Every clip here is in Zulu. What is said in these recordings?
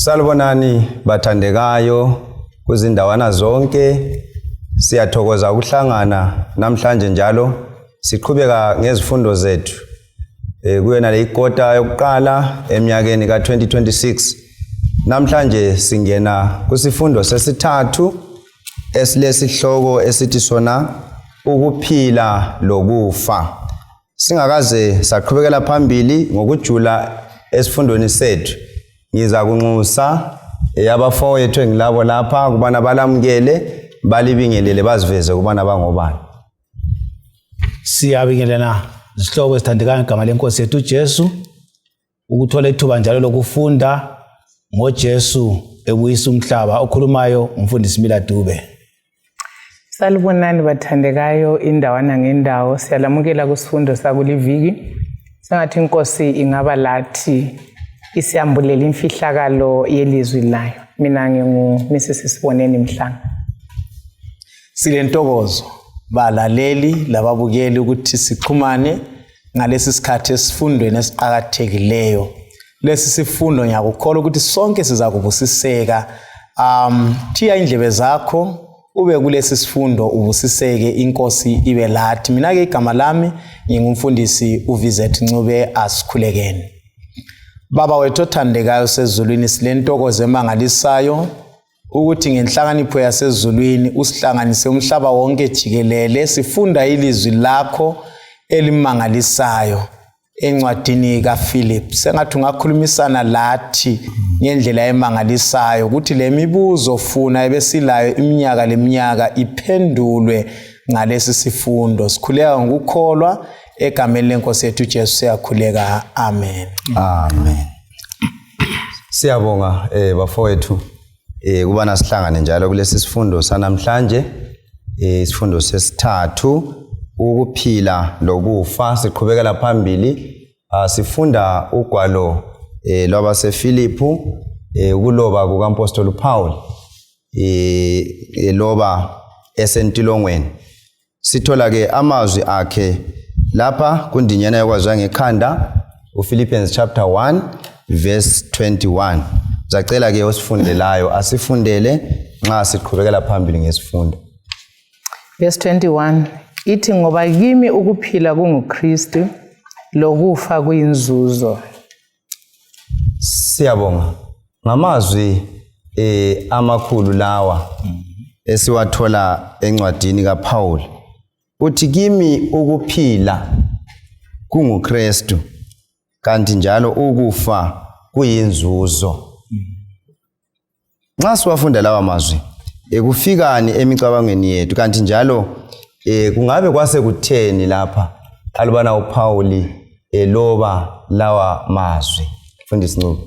Salibonani bathandekayo kuzindawana zonke. Siyathokoza ukuhlangana namhlanje njalo siqhubeka ngezifundo zethu. Kuyena le ikota yokuqala eminyakeni ka2026. Namhlanje singena kusifundo sesithathu esilesihloko esithi sona ukuphila lokufa. Singakaze saqhubekela phambili ngokujula esifundweni sethu. Ngiza kunxusa abafowethu engilabo lapha kubana balamukele balibingelele baziveze kubana bangobani. Siyabingelana isihloko esithandekayo igama lenkosi yethu Jesu, ukuthola ithuba njalo lokufunda ngoJesu ebuyisa umhlaba. Okhulumayo umfundisi Mila Dube. Salibonani bathandekayo indawana ngendawo. Siyalamukela kusifundo sakuliviki. Sengathi inkosi ingaba lathi isiyambulela imfihlakalo yelizwi layo. Mina ngingu-Mrs. Siboneni Mhlanga. Silentokozo balaleli lababukeli ukuthi siqhumane ngalesi sikhathi esifundweni esiqhakathekileyo. Lesi sifundo ngiyakukholwa ukuthi sonke siza kubusiseka. Thiya indlebe zakho ube kulesi sifundo ubusiseke, inkosi ibe lathi. Mina ke igama lami ngingumfundisi uVizet Ncube. Asikhulekeni. Baba wethu othandekayo sezulwini, silentokozo emangalisayo ukuthi ngenhlakanipho yasezulwini usihlanganise umhlaba wonke jikelele. Sifunda ilizwi lakho elimangalisayo encwadini kaPhilip. Sengathi ungakhulumisana lathi ngendlela emangalisayo ukuthi le mibuzo funa ebesilayo iminyaka leminyaka iphendulwe ngalesi sifundo. Sikhuleka ngokukholwa egameni lenkosi yethu Jesu siyakhuleka. Amen. Amen. Siyabonga bafowethu kubana sihlangane njalo kulesi sifundo sanamhlanje, isifundo sesithathu ukuphila lokufa. Siqhubekela phambili sifunda ugwalo lwabaseFilipu, ukuloba kukampostoli Paul loba esentilongweni. Sithola ke amazwi akhe lapha kundinyana yakwaziwa ngekhanda uPhilippians chapter 1 verse 21. Zacela ke osifundelayo asifundele nxa siqhubekela phambili ngesifundo. Verse 21 ithi, ngoba kimi ukuphila kunguKristu lokufa kuyinzuzo. Siyabonga ngamazwi amakhulu lawa esiwathola encwadini kaPaul. Uthi kimi ukuphila kunguKristu kanti njalo ukufa kuyinzuzo. Nxa siwafunda lawa mazwi kufikani emicabangweni yethu, kanti njalo kungabe kwase kutheni lapha alubana uPaul loba lawa mazwi? Mfundisi Ncube.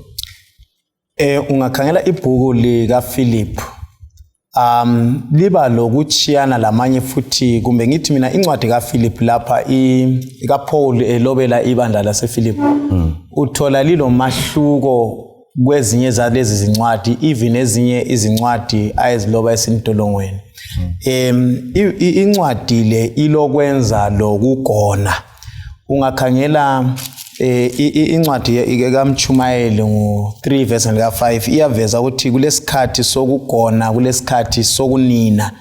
Ungakhangela ibhuku likaPhilip liba lokuchiyana lamanye futhi, kumbe ngithi mina incwadi kaPhilip lapha ikaPaul elobela ibandla lasePhilip uthola lilo mahluko kwezinye zalezi zincwadi, even ezinye izincwadi ayeziloba esintolongweni. Incwadi le ilokwenza lokugona. Ungakhangela incwadi kaMchumayeli ngo3 verse 5 iyaveza ukuthi kulesikhathi sokugona, kulesikhathi sokunina,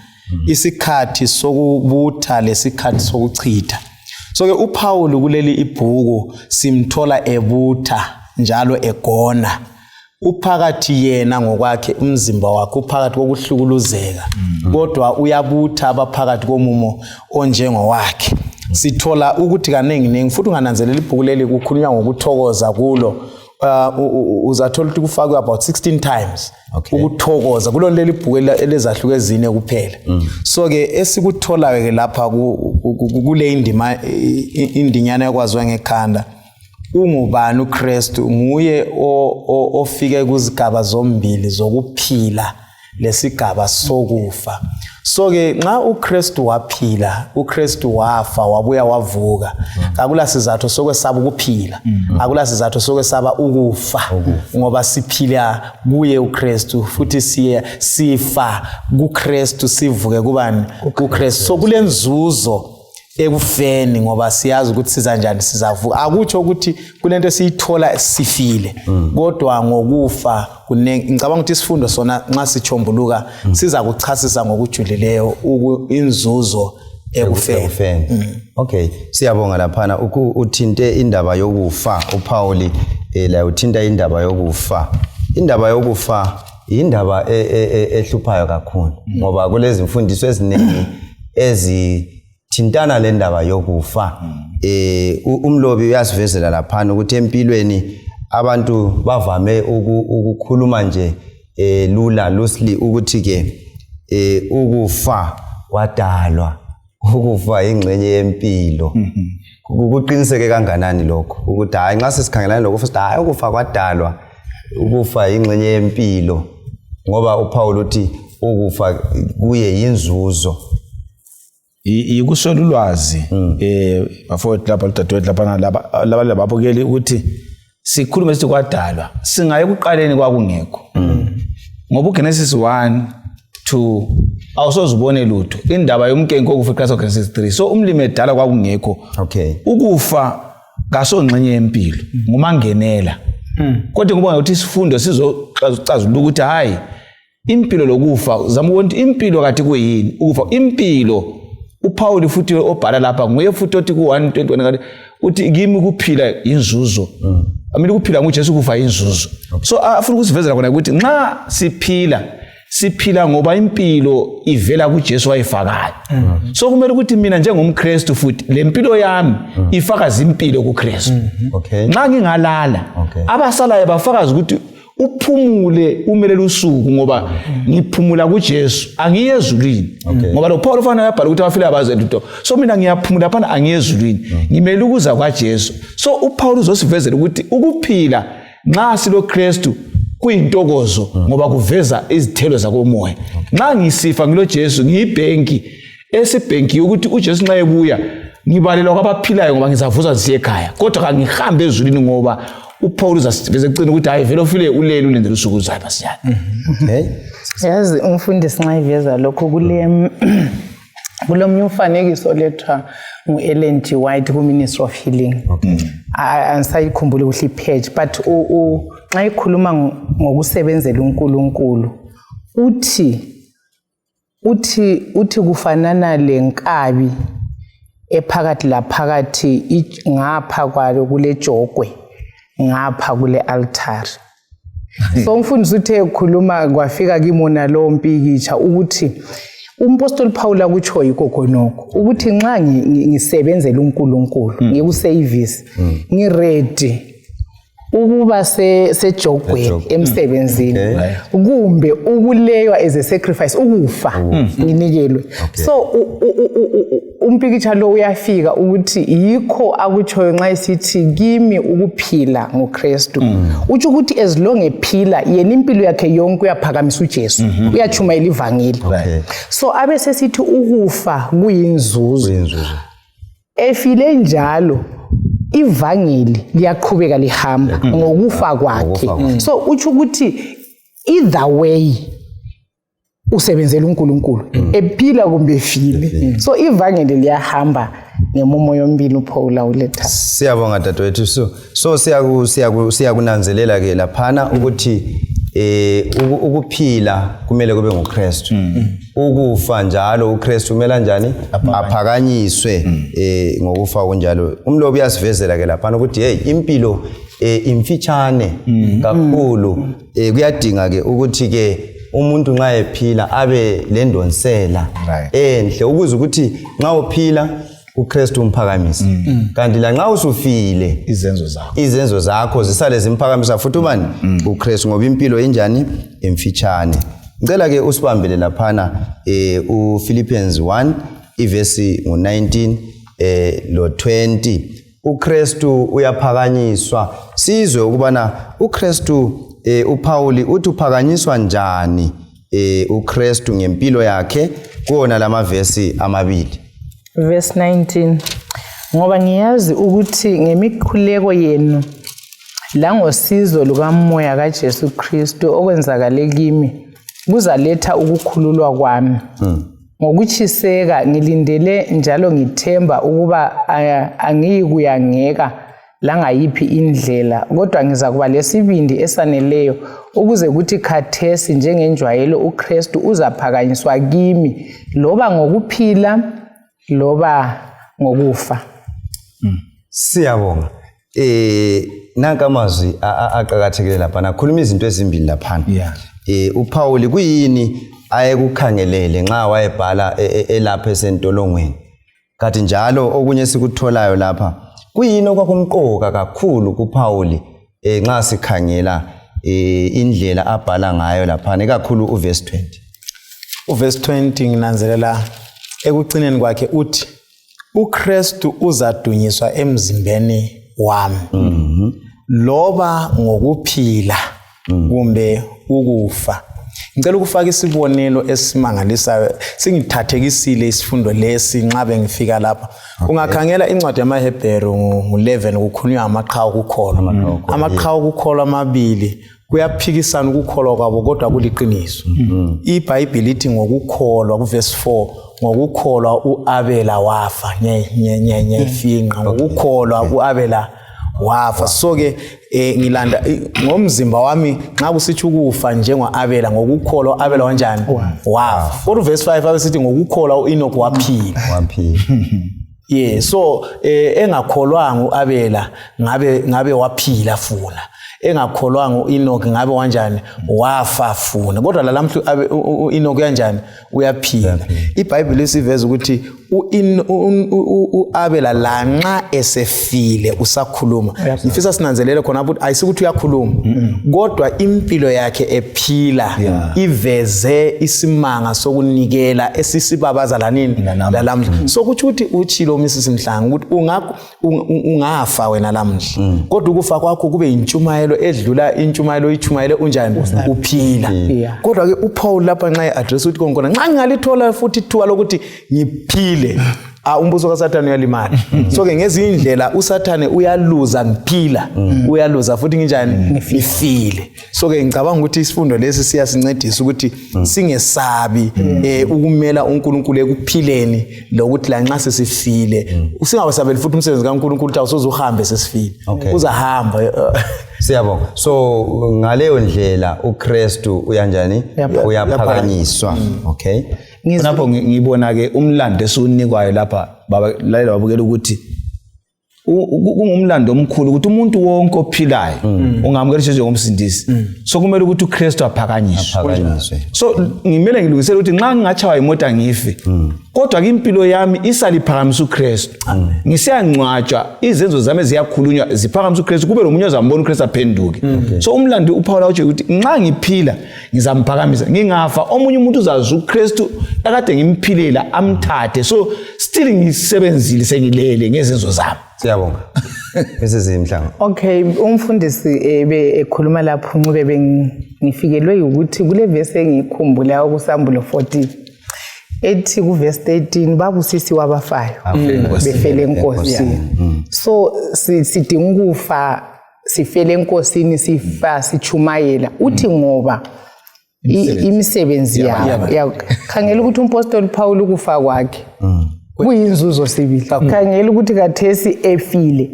isikhathi sokubutha lesikhathi sokuchitha. So ke uPaul kuleli ibhuku simthola ebutha njalo egona. Uphakathi yena ngokwakhe umzimba wakhe uphakathi kokuhlukuluzeka, kodwa uyabutha abaphakathi komumo onjengowakhe. Sithola ukuthi kanengi futhi ungananzelela ibhuku leli kukhulunywa ngokuthokoza kulo. Uzathola ukuthi kufakwe about 16 times ukuthokoza kulo leli bhuku elezahluke ezine kuphela. So ke esikuthola ke lapha kule indinyana yakwaziwa ngekhanda, ungubani uKristu? Nguye ofike kuzigaba zombili zokuphila lesigaba sokufa. So ke nxa uKristu waphila, uKristu wafa, wabuya wavuka, akula sizathu sokwesaba ukuphila, akula sizathu sokwesaba ukufa, ngoba siphila kuye uKristu futhi sifa kuKristu, sivuke kubani? kuKristu. So kulenzuzo ekufeni ngoba siyazi ukuthi siza njani sizavuka. Akutsho ukuthi kulento esiyithola sifile kodwa ngokufa ngicabanga ukuthi isifundo sona nxa sichombuluka siza kuchasisa ngokujulileyo inzuzo ekufeni. Okay, siyabonga laphana uthinte indaba yokufa. uPaul la uthinta indaba yokufa. Indaba yokufa indaba ehluphayo kakhulu ngoba kulezi mfundiso eziningi ezithintana le ndaba yokufa. Umlobi uyasivezela laphana ukuthi empilweni abantu bavame ukukhuluma nje loosely ukuthi ke ukufa kwadalwa, ukufa ingxenye yempilo. Kuqiniseke kanganani lokho ukuthi hayi nxa sesikhangelana nokufa sithi hayi ukufa kwadalwa, ukufa ingxenye yempilo, ngoba uPaul uthi ukufa kuye yinzuzo. Ikuswela ulwazi bafowethu lapha ludadewethu lapha laba babukeli ukuthi sikhulume sithi kwadalwa singaye ekuqaleni kwakungekho. Ngoba uGenesis 1-2 awusozubone lutho indaba yomkenke okufa eqala Genesis 3. So umlimi edala kwakungekho. Okay. Ukufa ngasongxenye yempilo ngumangenela. Kodwa ngibona ukuthi isifundo sizoxazulula ukuthi hayi impilo lokufa zama ukuthi impilo kade kuyini ukufa impilo. uPaul futhi obhala lapha nguye futhi othi ku-1:21 uthi kimi kuphila inzuzo. Amile kuphila nguJesu kufa inzuzo. So afuna ukusivezela khona ukuthi nxa siphila ngoba impilo ivela kuJesu wayifakayo. So kumele ukuthi mina njengomKristu futhi lempilo yami ifakaza impilo kuKristu. Okay. Nxa ngingalala abasalayo bafakaza ukuthi uphumule umele usuku ngoba ngiphumula kuJesu angiye ezulwini. Ngoba lo Paul ufana uyabhala ukuthi abafile abazento. So mina ngiyaphumula phana angiye ezulwini ngimele ukuza kwaJesu. So uPaul uzosivezela ukuthi ukuphila nxa silo Kristu kuyintokozo ngoba kuveza izithelo zakomoya. Nxa ngisifa ngilo Jesu ngiyibhenki esibhenki ukuthi uJesu nxa ebuya ngibalelwa kwabaphilayo ngoba ngizavuza nsiye ekhaya. Kodwa kangihambe ezulwini ngoba uPaul uzasiveze ecina ukuthi hayi vele ufile ulele ulendele usuku uzaba siyana. Okay. Yazi umfundisi nxa iveza lokho kulomnye umfanekiso lethwa ngu-Ellen G. White ku-Ministry of Healing. Ansayikhumbula kuhle ipage but nxa ikhuluma ngokusebenzela uNkulunkulu uthi kufanana lenkabi ephakathi laphakathi ngapha kwalo kule jogwe ngapha kule altar. So umfundisi uthe ekhuluma kwafika kimona lo mpikitsha ukuthi umpostoli Paul akutsho yikho khonokho ukuthi nxa ngisebenzela uNkulunkulu ngikuseyivisi ngiready ukuba sejogweni emsebenzini kumbe ukuleywa as a sacrifice ukufa nginikelwe. So umpikitsha lo uyafika ukuthi yikho akutshoyo nxa isithi kimi ukuphila ngoKristu. Utsho ukuthi as long ephila yena impilo yakhe yonke uyaphakamisa uJesu uyachumayela ivangeli. So abe sesithi ukufa kuyinzuzo. Efile njalo ivangeli liyaqhubeka lihamba ngokufa kwakhe. So utsho ukuthi either way usebenzela uNkulunkulu ephila kumbe efile. So ivangeli liyahamba ngemumo yombili uPaul uletha. Siyabonga dadewethu. So siyakunanzelela ke laphana ukuthi ukuphila kumele kube ngoKristu. Ukufa njalo uKristu kumele njani aphakanyiswe ngokufa kunjalo. Umlobi uyasivezela ke laphana ukuthi hey impilo imfitshane kakhulu. Kuyadinga ke ukuthi ke umuntu nxa ephila abe lendonsela enhle ukuze ukuthi nxa uphila uKristu umphakamisa. Kanti la nxa usufile izenzo zakho zisale zimphakamisa futhi ubani uKristu ngoba impilo injani emfitshane. Ngicela ke usibambele laphana uPhilippians 1 ivesi ngo19 lo 20. uKristu uyaphakanyiswa. Sizwe ukubana uKristu uPaul uthi uphakanyiswa njani uKristu ngempilo yakhe kuona lamavesi amabili. Verse 19. Ngoba ngiyazi ukuthi ngemikhuleko yenu la ngosizo lukamoya kaJesu Kristu okwenzakale kimi kuzaletha ukukhululwa kwami ngokuchiseka ngilindele njalo ngithemba ukuba angiyikuyangeka la ngayiphi indlela kodwa ngiza kuba lesibindi esaneleyo ukuze kuthi khathesi njengenjwayelo uKristu uzaphakanyiswa kimi loba ngokuphila loba ngokufa. Siyabonga. Nanka amazwi aqhakathekile lapha nakhuluma izinto ezimbili lapha. uPaul kuyini ayekukhangelele nxa wayebhala elapha esentolongweni. Kanti njalo okunye sikutholayo lapha kuyini okwakumqoka kakhulu kuPaul nxa sikhangela indlela abhala ngayo lapha ekakhulu uverse 20. Uverse 20 nginanzelela ekugcineni kwakhe uthi uKristu uzadunyiswa emzimbeni wami loba ngokuphila kumbe ukufa. Ngicela ukufaka isibonelo esimangalisayo singithathekisile isifundo lesi nxa bengifika lapha. Ungakhangela incwadi yamaHebheru ngo11 kukhulunywa amaqhawe okukholwa. Amaqhawe okukholwa amabili kuyaphikisana ukukholwa kwabo kodwa kuliqiniso. iBhayibheli lithi ngokukholwa kuverse 4 ngokukholwa uAbela wafa nyefinqa ngokukholwa uAbela wafa. So ke ngilanda ngomzimba wami nxa kusithi ukufa njengoAbela ngokukholwa Abela kanjani wafa. Kodwa verse 5 abesithi ngokukholwa uEnoch waphila. Yeah, so engakholwanga uAbela ngabe waphila funa. Engakholwanga uEnoch ngabe kanjani wafa funa. Kodwa lalamhla uEnoch kanjani uyaphila. iBhayibheli lisiveza ukuthi uAbela lanxa esefile usakhuluma. Ngifisa sinanzelele khona ukuthi ayisikuthi uyakhuluma kodwa impilo yakhe ephila iveze isimanga sokunikela esisibabaza lanini lalamhla. So kuthi uthi uchilo Mrs Mhlanga ukuthi ungafa wena lamhla kodwa ukufa kwakho kube intshumayelo edlula intshumayelo ichumayele unjani uphila. Kodwa ke uPaul lapha nxa eaddress uthi konke nxa ngalithola futhi ithuba lokuthi ngiphile umbuso kaSathane uyalimala. So ke ngezindlela uSathane uyaluza ngiphila uyaluza futhi nginjani ngifile. So ke ngicabanga ukuthi isifundo lesi siyasincedisa ukuthi singesabi ukumela uNkulunkulu ekuphileni lokuthi la nxa sesifile usingawasabeli futhi umsebenzi kaNkulunkulu ukuthi awusoze uhambe sesifile uzahamba. Siyabonga. So ngaleyo ndlela uKristu uyanjani uyaphakanyiswa. Okay. Lapho ngibona ke umlando esunikwayo lapha baba lalela babukela ukuthi kungumlando omkhulu ukuthi umuntu wonke ophilayo ungamukela njengomsindisi. So kumele ukuthi uKristu aphakanyiswe. So ngimele ngilungisele ukuthi nxa ngingachaywa imoto ngife kodwa ke impilo yami isaliphakamisa uKristu. Ngisiyangcwatshwa izenzo zami ziyakhulunywa ziphakamisa uKristu kube lomunyoza ambona uKristu aphenduke. So umlando uPaul uthi ukuthi nxa ngiphila ngizamphakamisa ngingafa omunye umuntu uzazi uKristu akade ngimphilela amthathe. So still ngisebenzile sengilele ngezenzo zami. Siyabonga. Mrs Mhlanga. Okay, umfundisi ekhuluma lapho ncube bengifikelwe ukuthi kule verse engikhumbula okusambulo 14 ethi ku verse 13 babusisi wabafayo befele enkosini. So sidinga ukufa sifele enkosini sifa sichumayela uthi ngoba imisebenzi yabo khangela ukuthi umpostoli Paul ukufa kwakhe kuyinzuzo sibili. Khangela ukuthi kathesi efile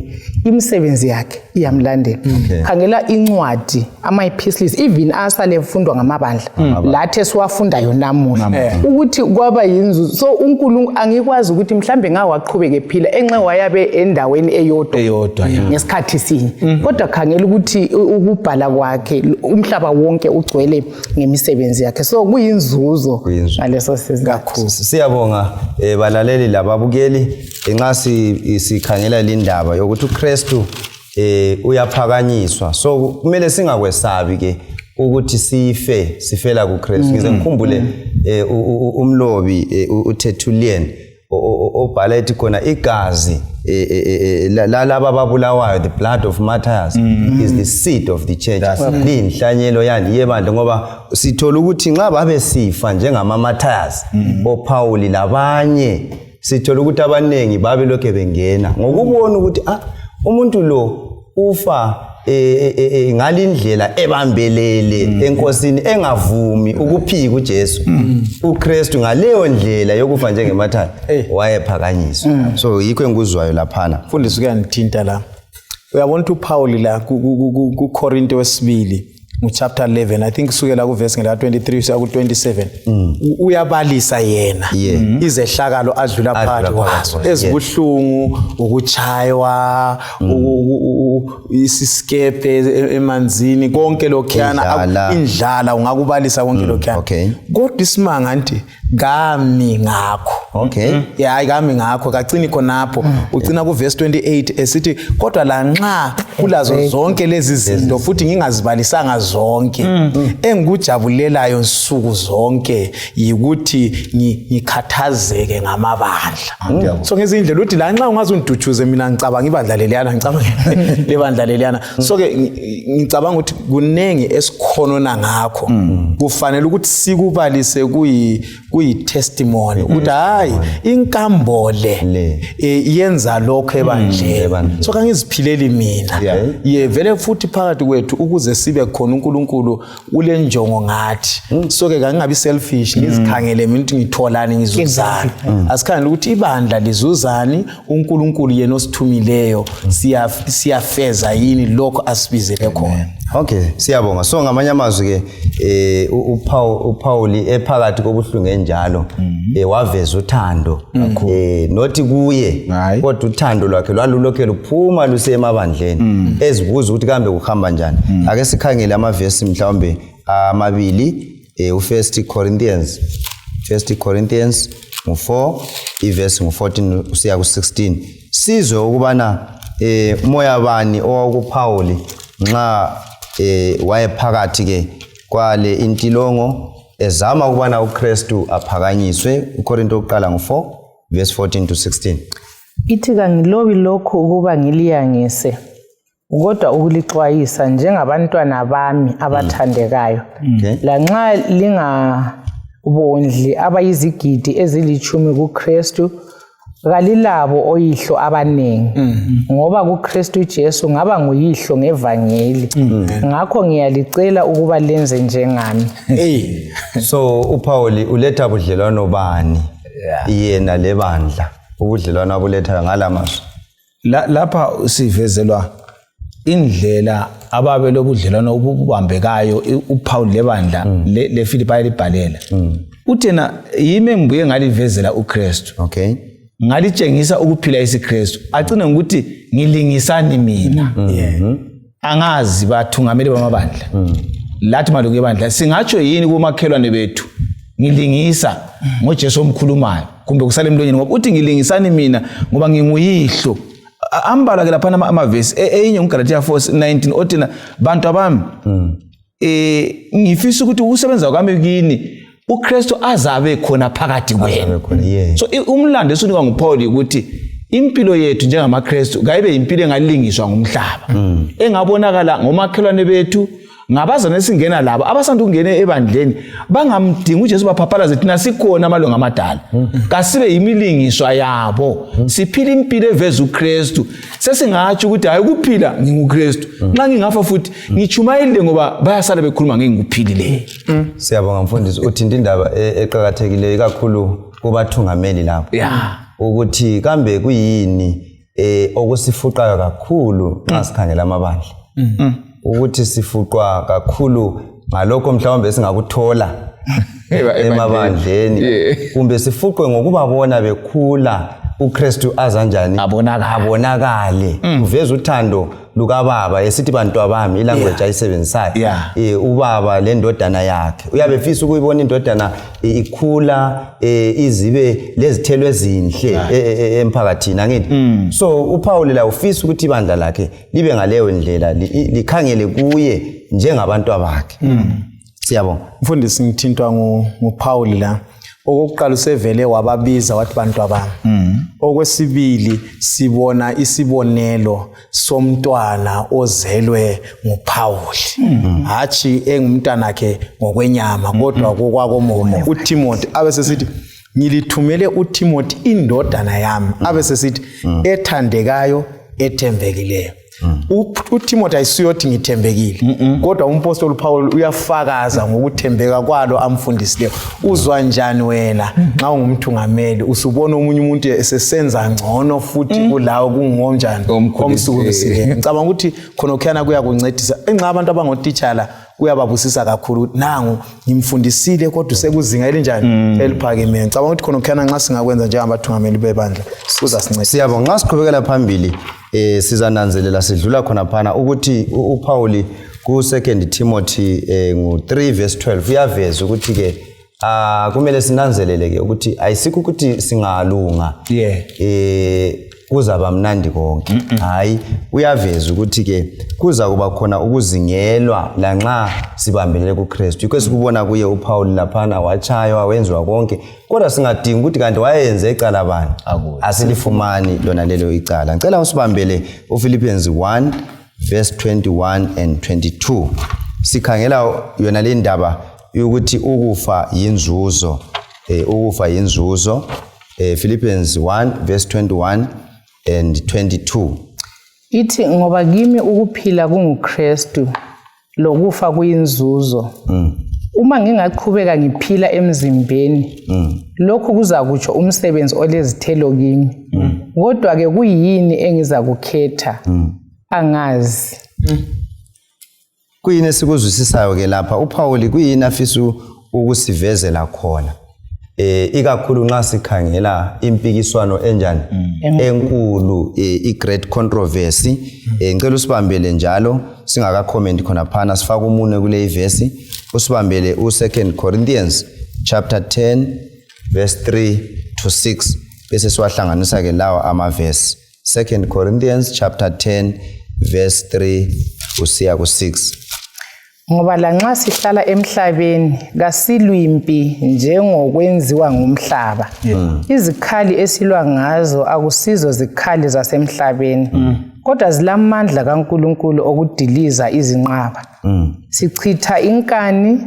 imisebenzi yakhe iyamlandela. Khangela incwadi ama-epistles even asale mfundwa ngamabandla lathi siwafundayo namuhla ukuthi kwaba yinzuzo. So uNkulunkulu angikwazi ukuthi mhlambe ngawaqhubeke ephila enxe wayabe endaweni eyodwa ngesikhathi sinye kodwa khangela ukuthi ukubhala kwakhe umhlaba wonke ugcwele ngemisebenzi yakhe. So kuyinzuzo ngaleso sizathu. Siyabonga balaleli lababukeli nxa sikhangela lindaba yokuthi uKristu uyaphakanyiswa. So kumele singakwesabi ke ukuthi sifela kuKristu. Ngize ngikhumbule umlobi uTertullian obhala ethi khona igazi lalaba ababulawayo the blood of martyrs is the seed of the church. Liyinhlanyelo yandi yebandla ngoba sithola ukuthi nxa babe sifa njengama martyrs oPaul labanye sithola ukuthi abanengi babe lokho bengena ngokubona ukuthi umuntu lo ufa ngalindlela ebambelele enkosini engavumi ukuphika uJesu uKristu ngaleyo ndlela yokufa njengemathani wayephakanyiswa so yikho engikuzwayo laphana mfundisi kuyangithinta la uyabona uPaul la kuKorinto wesibili chapter 11 I think kusukela kuverse ngela 23 kuya ku27 uyabalisa yena izehlakalo adlula phakathi kwazo ezibuhlungu ukuchaywa isiskepe emanzini konke lokhuyana indlala ungakubalisa konke lokhuyana kodwa isimanga nti ngami ngakho hayi ngami ngakho kagcini khonapho ugcina kuverse 28 esithi kodwa la nxa kulazo zonke lezi zinto futhi ngingazibalisanga zonke engikujabulelayo nsuku zonke yikuthi ngikhathazeke ngamabandla so ngezindlela uthi la nxa ungazundidutshuze mina ngicabanga ibandla leliyana ngicabanga lebandla leliyana so ke ngicabanga ukuthi kunengi esikhonona ngakho kufanele ukuthi sikubalise kuyi testimony ukuthi hayi inkambole yenza lokho ebandleni so kangiziphileli mina vele futhi phakathi kwethu ukuze sibe khona uNkulunkulu ule njongo ngathi so ke kangabi selfish ngizikhangele mina ukuthi ngitholani ngizuzani asikhangele ukuthi ibandla lizuzani uNkulunkulu yena osithumileyo siyafeza yini lokho asibizele khona okay siyabonga so ngamanye amazwi ke uPaul ephakathi kobuhlungu enjalo waveza uthando nothi kuye kodwa uthando lwakhe lwalulokhe luphuma lusemabandleni ezibuza ukuthi kambe kuhamba njani ake sikhangele amavesi mhlawumbe amabili u1 Corinthians 4 ivesi ngo14 usiya ku16 sizwe ukubana moya bani owakuPaul nxa wayephakathi ke kwale intilongo ezama ukubana uKristu aphakanyiswe uKorinto oqala ngo4 verse 14 to 16 ithi kangilobi lokho ukuba ngiliyangise kodwa ukulixwayisa njengabantwana bami abathandekayo la nxa lingabondli abayizigidi ezilithumi kuKristu kalilabo oyihlo abanengi ngoba kuKristu Jesu ngaba nguyihlo ngevangeli ngakho ngiyalicela ukuba lenze njengami so uPaul uletha budlelwano bani yena lebandla ubudlelwano abuletha ngalamazwi lapha sivezelwa indlela ababe lobudlelwano obubambekayo uPaul lebandla leFilipi libhalela uthena yimi engibuye ngalivezela uKristu ngalitshengisa ukuphila isiKristu agcina ngokuthi ngilingisani mina angazi bathungameli bamabandla lathi malungu ebandla singatsho yini kumakhelwane bethu ngilingisa ngoJesu omkhulumayo kumbe kusale emlonyeni ngoba uthi ngilingisani mina ngoba nginguyihlo ambala ke lapha amavesi eyinye uGalatia 4:19 othina bantu abami ngifisa ukuthi ukusebenza kwami kini uKristu azabe khona phakathi kwenu so umlando esunika nguPaul ukuthi impilo yethu njengamaKristu kayibe impilo engalilingiswa ngumhlaba engabonakala ngomakhelwane bethu ngabazana esingena labo abasanda ukungena ebandleni bangamdingi uJesu baphaphalaze thina sikhona amalungu amadala kasibe imilingiswa yabo siphila impilo eveza uKristu sesingatsho ukuthi hayi ukuphila nginguKristu nxa ngingafa futhi ngichumayile ngoba bayasala bekhuluma ngengikuphilile siyabonga mfundisi uthinta indaba eqhakathekile kakhulu kubathungameli lapho ukuthi kambe kuyini okusifuqayo kakhulu xa sikhangela amabandla ukuthi sifuqwa kakhulu ngalokho mhlawumbe singakuthola emabandleni kumbe sifuqwe ngokubabona bekhula uKristu azanjani abonakale uveza uthando lukaBaba esithi bantu abami ilanguage ayisebenzisayo ubaba lendodana yakhe uyabe efisa ukuyibona indodana ikhula izibe lezithelo ezinhle emphakathini angithi so uPaul la ufisa ukuthi ibandla lakhe libe ngaleyo ndlela likhangele kuye njengabantu abakhe siyabonga mfundisi ngithintwa nguPaul la okokuqala usevele wababiza wathi bantu abami okwesibili sibona isibonelo somntwana ozelwe nguPaul hathi engumntana wakhe ngokwenyama kodwa kokwakomoya uTimothy abesesithi ngilithumele uTimothy indodana yami abesesithi ethandekayo ethembekileyo uTimothy ayisiyothi ngithembekile kodwa umpostoli Paul uyafakaza ngokuthembeka kwalo amfundisileyo. Uzwa njani wena nxa ungumthungameli usubona omunye umuntu esesenza ngcono futhi kulawo kungonjani omsukulisileyo? Ngicabanga ukuthi khona okhana kuyakuncedisa enxa abantu abangotitshala kuyababusisa kakhulu nangu ngimfundisile kodwa sekuzinga elinjani eliphakemeyo. Ngicabanga ukuthi khona okhana nxa singakwenza njengabathungameli bebandla kuzasinceda. Siyabonga. Nxa siqhubekela phambili sizananzelela sidlula khona phana ukuthi uPaul ku 2 Timothy ngo3 verse 12 uyaveza ukuthi ke kumele sinanzelele ke ukuthi ayisikho ukuthi singalunga kuzaba mnandi konke. Hayi, uyaveza ukuthi ke kuza kuba khona ukuzingelwa lanxa sibambelele kuKristu. Yikho sikubona kuye uPaul laphana wachaywa wenziwa konke kodwa singadinga ukuthi kanti wayenze icala bani asilifumani lona lelo icala. Ngicela usibambele uPhilippians 1 verse 21 and 22. Sikhangela yona le ndaba ukuthi ukufa yinzuzo. Ukufa yinzuzo. Philippians 1 verse 21 and 22. Ithi ngoba kimi ukuphila kunguKristu lokufa kuyinzuzo. Uma ngingaqhubeka ngiphila emzimbeni lokhu kuza kutsho umsebenzi olezithelo kimi. Kodwa ke kuyini engiza kukhetha angazi. Kuyini esikuzwisisayo ke lapha uPaul kuyini afisa ukusivezela khona ikakhulu nxa sikhangela impikiswano enjani enkulu great controversy. Ngicela usibambele njalo singaka comment khona phana sifaka umunwe kule verse usibambele u2 Corinthians chapter 10 verse 3 to 6 bese siwahlanganisa ke lawa ama verse. 2 Corinthians chapter 10 verse 3 kusiya ku6. Ngoba lanxa sihlala emhlabeni kasilwimpi njengokwenziwa ngumhlaba. Izikhali esilwa ngazo akusizo zikhali zasemhlabeni kodwa zilamandla kaNkulunkulu okudiliza izinqaba. Sichitha inkani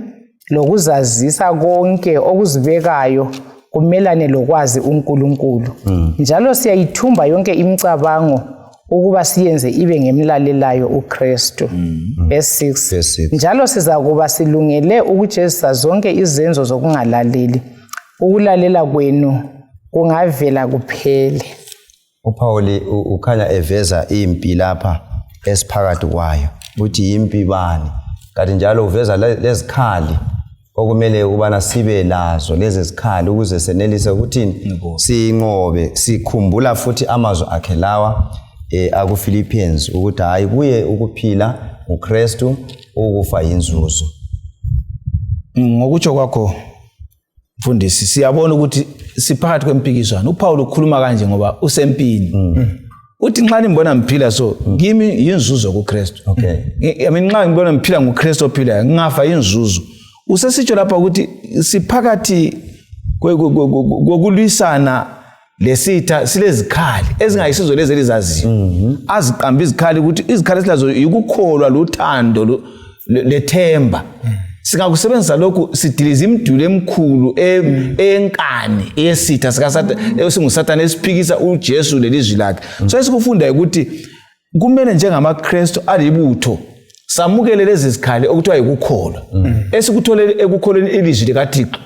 lokuzazisa konke okuzibekayo kumelane lokwazi uNkulunkulu. Njalo siyayithumba yonke imicabango ukuba siyenze ibe ngemlalelayo uKristu. Verse 6. Njalo sizakuba silungele ukujezisa zonke izenzo zokungalaleli. Ukulalela kwenu kungavela kuphele. uPaul ukhanya eveza impi lapha esiphakathi kwayo ukuthi impi bani kanti njalo uveza lezikhali okumele ukubana sibe lazo lezi zikhali ukuze senelise ukuthi sinqobe. Sikhumbula futhi amazwi akhe lawa aku Philippians ukuthi hayi kuye ukuphila uKristu ukufa inzuzo. Ngokutsho kwakho mfundisi siyabona ukuthi siphakathi kwempikiswano. uPaul ukhuluma kanje ngoba usempini. Uthi nxa nimbona mphila so kimi yinzuzo kuKristu. Okay. Nxa ngibona mphila nguKristu ophilayo ngafa inzuzo. Usesitsho lapha ukuthi siphakathi kokulwisana lesitha silezikhali ezingayisizo lezi elizaziyo. Aziqamba izikhali ukuthi izikhali esilazo yikukholwa lothando lethemba. Singakusebenzisa lokhu sidiliza imiduli emkhulu enkani eyesitha singusatana esiphikisa uJesu lelizwi lakhe. So esikufunda ukuthi kumele njengamaKristu alibutho samukele lezi zikhali okuthiwa yikukholwa. Esikutholele ekukholweni ilizwi likaThixo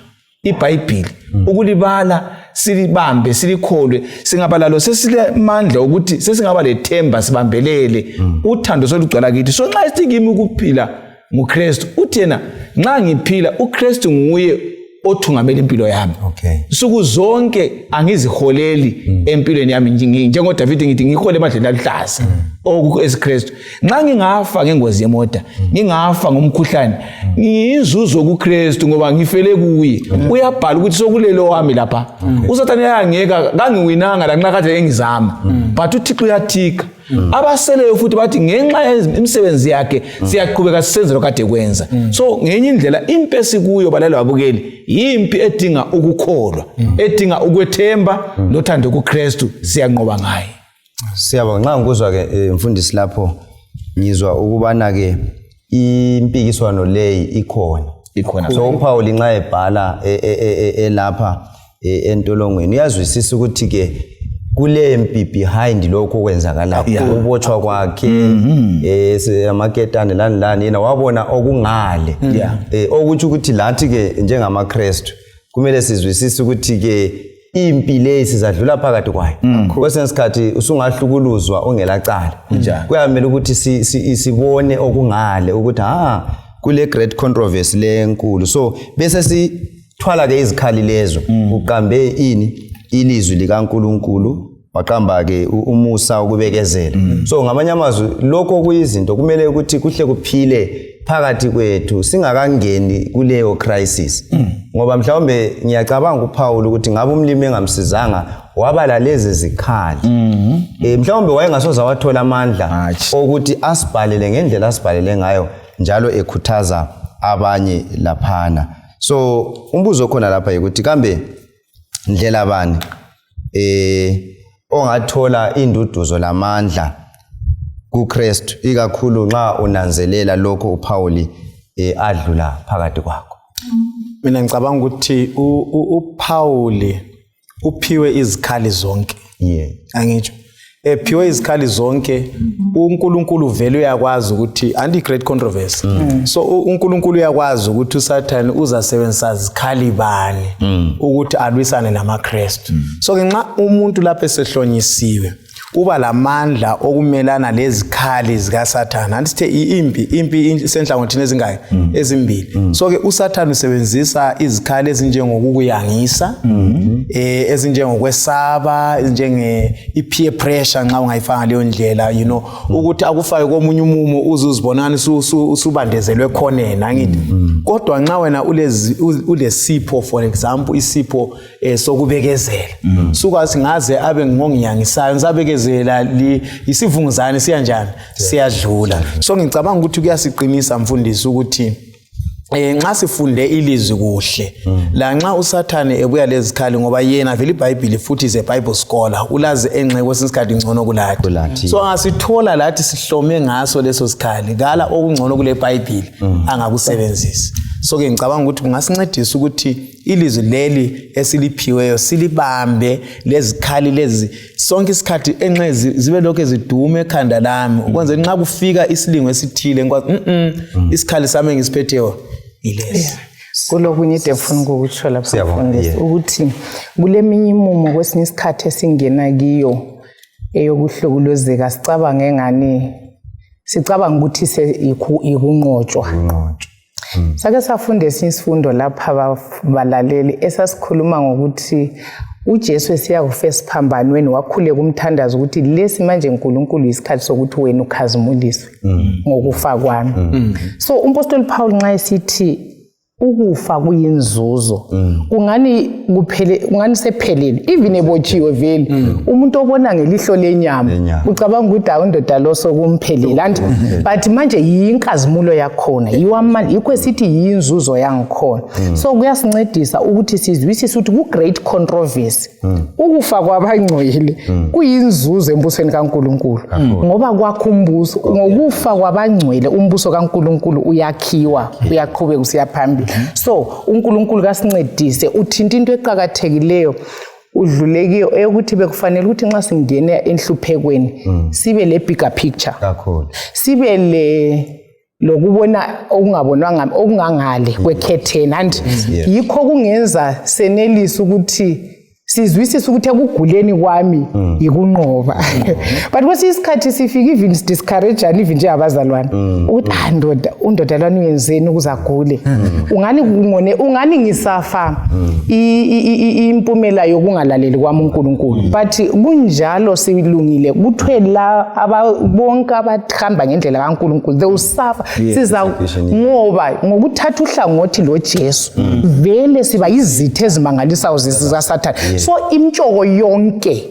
iBhayibheli ukulibala silibambe silikholwe singaba lalo sesilemandla ukuthi sesingaba lethemba sibambelele uthando solugcwala kithi. So nxa sithi kimi ukuphila nguKristu uthi yena nxa ngiphila uKristu nguye othungamela impilo yami. Suku zonke angiziholeli empilweni yami njengo David ngithi ngihole emadleni aluhlaza okukho esiKristu. Nxa ngingafa ngengozi yemoto ngingafa ngomkhuhlane ngiyinzuzo kuKristu ngoba ngifele kuye. Uyabhala ukuthi sokulelo wami lapha uSathane yangeka kangiwinanga la nxa kade engizama but uThixo uyathika. Abaseleyo futhi bathi ngenxa yemisebenzi yakhe siyaqhubeka sisenze lokade kwenza. So ngenye indlela impesi kuyo balalo babukeli yimpi edinga ukukholwa edinga ukwethemba nothando kuKristu siyanqoba ngaye. Siyabonga. Nxa ngikuzwa ke mfundisi lapho ngizwa ukubana ke impikiswano leyi ikhona. So uPaul nxa ebhala elapha entolongweni uyazwisisa ukuthi ke kulempi behind lokho kwenzakalayo ubotshwa kwakhe amaketane lani yena wabona okungale okuthi ukuthi lathi ke njengamaKristu kumele sizwisise ukuthi ke impi lezi zadlula phakathi kwayo kwesinye isikhathi usungahlukuluzwa ongelacala kuyamela ukuthi sibone okungale ukuthi kule great controversy lenkulu so bese sithwala ke izikhali lezo uqambe ilizwi likaNkuluNkulu waqamba ke umusa ukubekezela so ngamanye amazwi lokho kuyizinto kumele ukuthi kuhle kuphile phakathi kwethu singakangeni kuleyo crisis ngoba mhlawumbe ngiyacabanga uPaul ukuthi ngabe umlimi engamsizanga wabala lezi zikhali mhlawumbe wayengasoza wathola amandla ukuthi asibhalele ngendlela asibhalele ngayo njalo ekhuthaza abanye laphana so umbuzo khona lapha ukuthi kambe ndlela bani ongathola induduzo lamandla kuKristu ikakhulu nxa unanzelela lokho uPaul adlula phakathi kwakho mina ngicabanga ukuthi uPaul uphiwe izikhali zonke angitsho ephiwe izikhali zonke uNkulunkulu vele uyakwazi ukuthi anti great controversy so uNkulunkulu uyakwazi ukuthi uSathane uzasebenzisa izikhali bani ukuthi alwisane namaKristu so ngenxa umuntu lapha esehlonyisiwe uba lamandla okumelana lezikhali zikaSathane andithi impi senhlangothini ezingaki ezimbili so ke uSathane usebenzisa izikhali ezinjengokuyangisa ezinjengokwesaba ezinjenge peer pressure nxa ungayifanga leyo ndlela you know ukuthi akufake komunye umumo uzuzibonana usubandezelwe khonena angithi kodwa nxa wena ulesipho for example isipho sokubekezela sukazi ngaze abe ngongiyangisayo ngisabekezela isivunguzane siyanjani siyadlula so ngicabanga ukuthi kuyasiqinisa mfundisi ukuthi nxa sifunde ilizwi kuhle la nxa uSathane ebuya lezikhali ngoba yena vele iBhayibheli futhi is a Bible scholar ulazi enxe kwesinsikhathi ngcono kulathi so asithola lathi sihlome ngaso leso sikhali kala okungcono kule iBhayibheli angakusebenzisa so ke ngicabanga ukuthi kungasincedisa ukuthi ilizwi leli esiliphiweyo silibambe lezikhali lezi sonke isikhathi enxe zibe lokho ezidume ekhanda lami ukwenza nxa kufika isilingo esithile ngikwazi isikhali sami ngisiphetheyo ilesi kulokunye edefuna ukutsho lapha mfundisi ukuthi kule minyimumo kwesinye isikhathi esingena kiyo eyokuhlukuluzeka sicabanga ngani sicabanga ukuthi ikunqotshwa sake safunda isifundo lapha abalaleli esasikhuluma ngokuthi uJesu esiya kufesa phambanweni wakhule kumthandaza ukuthi lesi manje uNkulunkulu isikhathi sokuthi wena ukhazimuliswe ngokufa kwami so umpostoli Paul nxa esithi ukufa kuyinzuzo ungani sephelele even ebotshiwe vele umuntu obona ngelihlo lenyama ucabanga ukuthi awundoda loso kumphelele anti but manje yinkazimulo yakhona yikho sithi yinzuzo yangikhona so kuyasincedisa ukuthi sizwisise ukuthi ku great controversy ukufa kwabangcwele kuyinzuzo embusweni kaNkulunkulu ngoba kwakho umbuso ngokufa kwabangcwele umbuso kaNkulunkulu uyakhiwa uyaqhubeka usiyaphambili so uNkulunkulu kasincedise uthinta into eqhakathekileyo udlulekiyo eyokuthi bekufanele ukuthi nxa singena enhluphekweni sibe le bigger picture kakhulu sibe lokubona okungabonwanga okungangale kwekhetheni and yikho kungenza senelisa ukuthi sizwisise ukuthi ekuguleni kwami yikunqoba but kwesinye isikhathi sifika even discourage even nje abazalwane ukuthi undoda lwani uyenzeni ukuzagule ungani ngisafa impumela yokungalaleli kwami uNkulunkulu but kunjalo silungile kuthwela bonke abahamba ngendlela kaNkulunkulu they will suffer siza ngoba ngokuthatha uhlangothi lo Jesu vele siba izithe ezimangalisayo zikaSathane so imtshoko yonke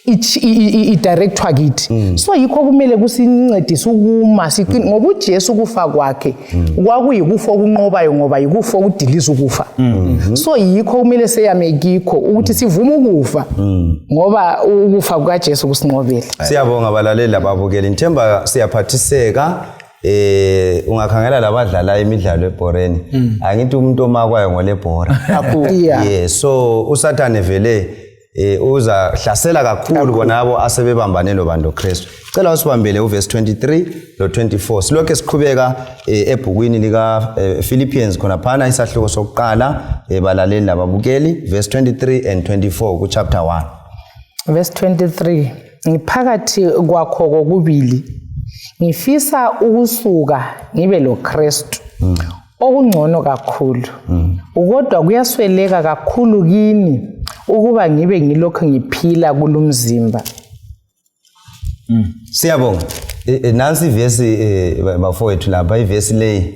idirectwa kithi so yikho kumele kusincedise ukuma siqini ngoba uJesu kufa kwakhe kwakuyikufa okunqobayo ngoba yikufa okudiliza ukufa so yikho kumele seyamekikho ukuthi sivume ukufa ngoba ukufa kukaJesu kusinqobela siyabonga abalaleli lababukeli ngithemba siyaphathiseka ungakhangela labadlala imidlalo eBhoreni angithi umuntu omakwayo ngolebhora so uSathane vele uzahlasela kakhulu bonabo asebebambane lobando Kristu. Cela usibambele uverse 23 lo 24. Silokho siqhubeka ebhukwini lika Philippians khona phana isahluko sokuqala balaleli lababukeli verse 23 and 24 ku chapter 1. Verse 23, ngiphakathi kwakho kokubili ngifisa ukusuka ngibe lo Kristu okungcono kakhulu ukodwa kuyasweleka kakhulu kini ukuba ngibe ngilokho ngiphila kulumzimba. Siyabonga. Nansi ivesi bafowethu lapha ivesi le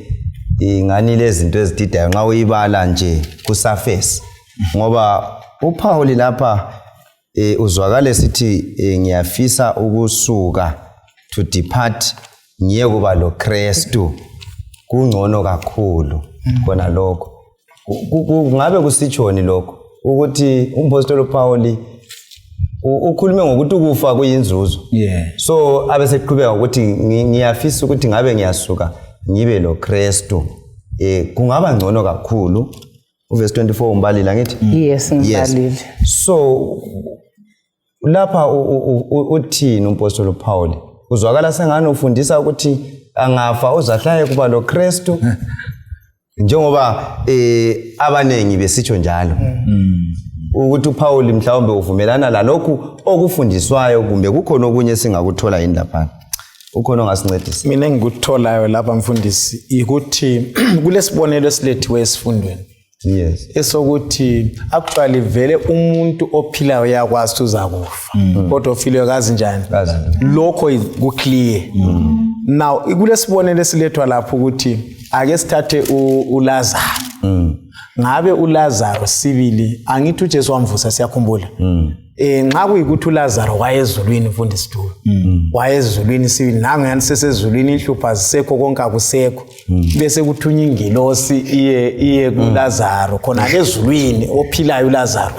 ingani lezinto ezididayo nxa uyibala nje ku surface ngoba uPaul lapha uzwakale sithi ngiyafisa ukusuka to depart ngiye kuba lo Kristu kungcono kakhulu kona lokho kungabe kusitshoni lokho ukuthi umpostoli uPaul ukhulume ngokuthi ukufa kuyinzuzo. So abeseqhubeka ukuthi ngiyafisa ukuthi ngabe ngiyasuka ngibe lo Kristu kungaba ngcono kakhulu. Uverse 24 umbalila ngithi Yes, ngibalile. So lapha uthini umpostoli uPaul uzwakala sengane ufundisa ukuthi angafa uzahlale kuba lo Kristu njengoba abanengi besitsho njalo ukuthi uPaul mhlawumbe uvumelana lalokhu okufundiswayo kumbe kukhona okunye singakuthola indapha ukhona ongasincedisa. Mina engikutholayo lapha mfundisi ukuthi kulesibonelo esilethiwe esifundweni. Yes. Esokuthi actually vele umuntu ophilayo yakwazi uzakufa kodwa ofileyo kazi njani lokho ku clear. Now kulesibonelo esilethwa lapho ukuthi ake sithathe uLazaro. Ngabe uLazaro sibili angithi uJesu wamvusa siyakhumbula. Nxa kuyikuthi uLazaro wayezulwini mfundisi Dube. Wayezulwini sibili nangani sesezulwini inhlupha zisekho konke akusekho. Bese kuthunya ingilosi iye kuLazaro khona ezulwini ophilayo uLazaro.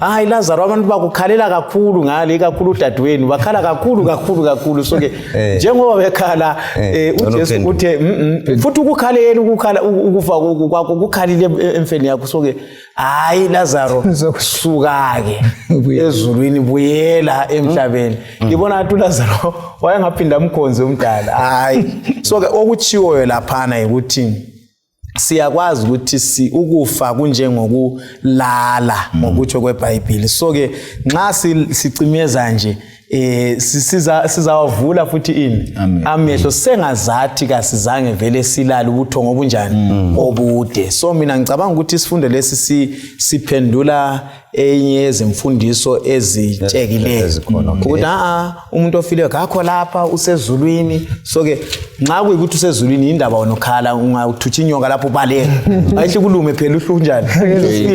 Hayi Lazaro abantu bakukhalela kakhulu ngale kakhulu udadewenu bakhala kakhulu so ke njengoba bekhala uJesu uthe futhi ukukhalela ukufa kwakho kukhalile emfeni yakho so ke hayi Lazaro suka ke ezulwini buyela emhlabeni. Ngibona ukuthi uLazaro wayengaphinda umkhonze umdala. Hayi so ke okuchiwoyo laphana ukuthi siyakwazi ukuthi ukufa kunjengokulala ngokutsho kweBhayibheli. So ke nxa sicimeza nje sizawavula futhi ini amehlo sengazathi kasizange vele silala ubuthongo obunjani obude. So mina ngicabanga ukuthi isifundo lesi siphendula enye yezimfundiso ezitshekileyo ukuthi umuntu ofileyo ngakho lapha usezulwini. So ke nxa kuyikuthi usezulwini indaba onokhala ungathuthi inyoka lapho baleka ayihle kulume phela uhlunjani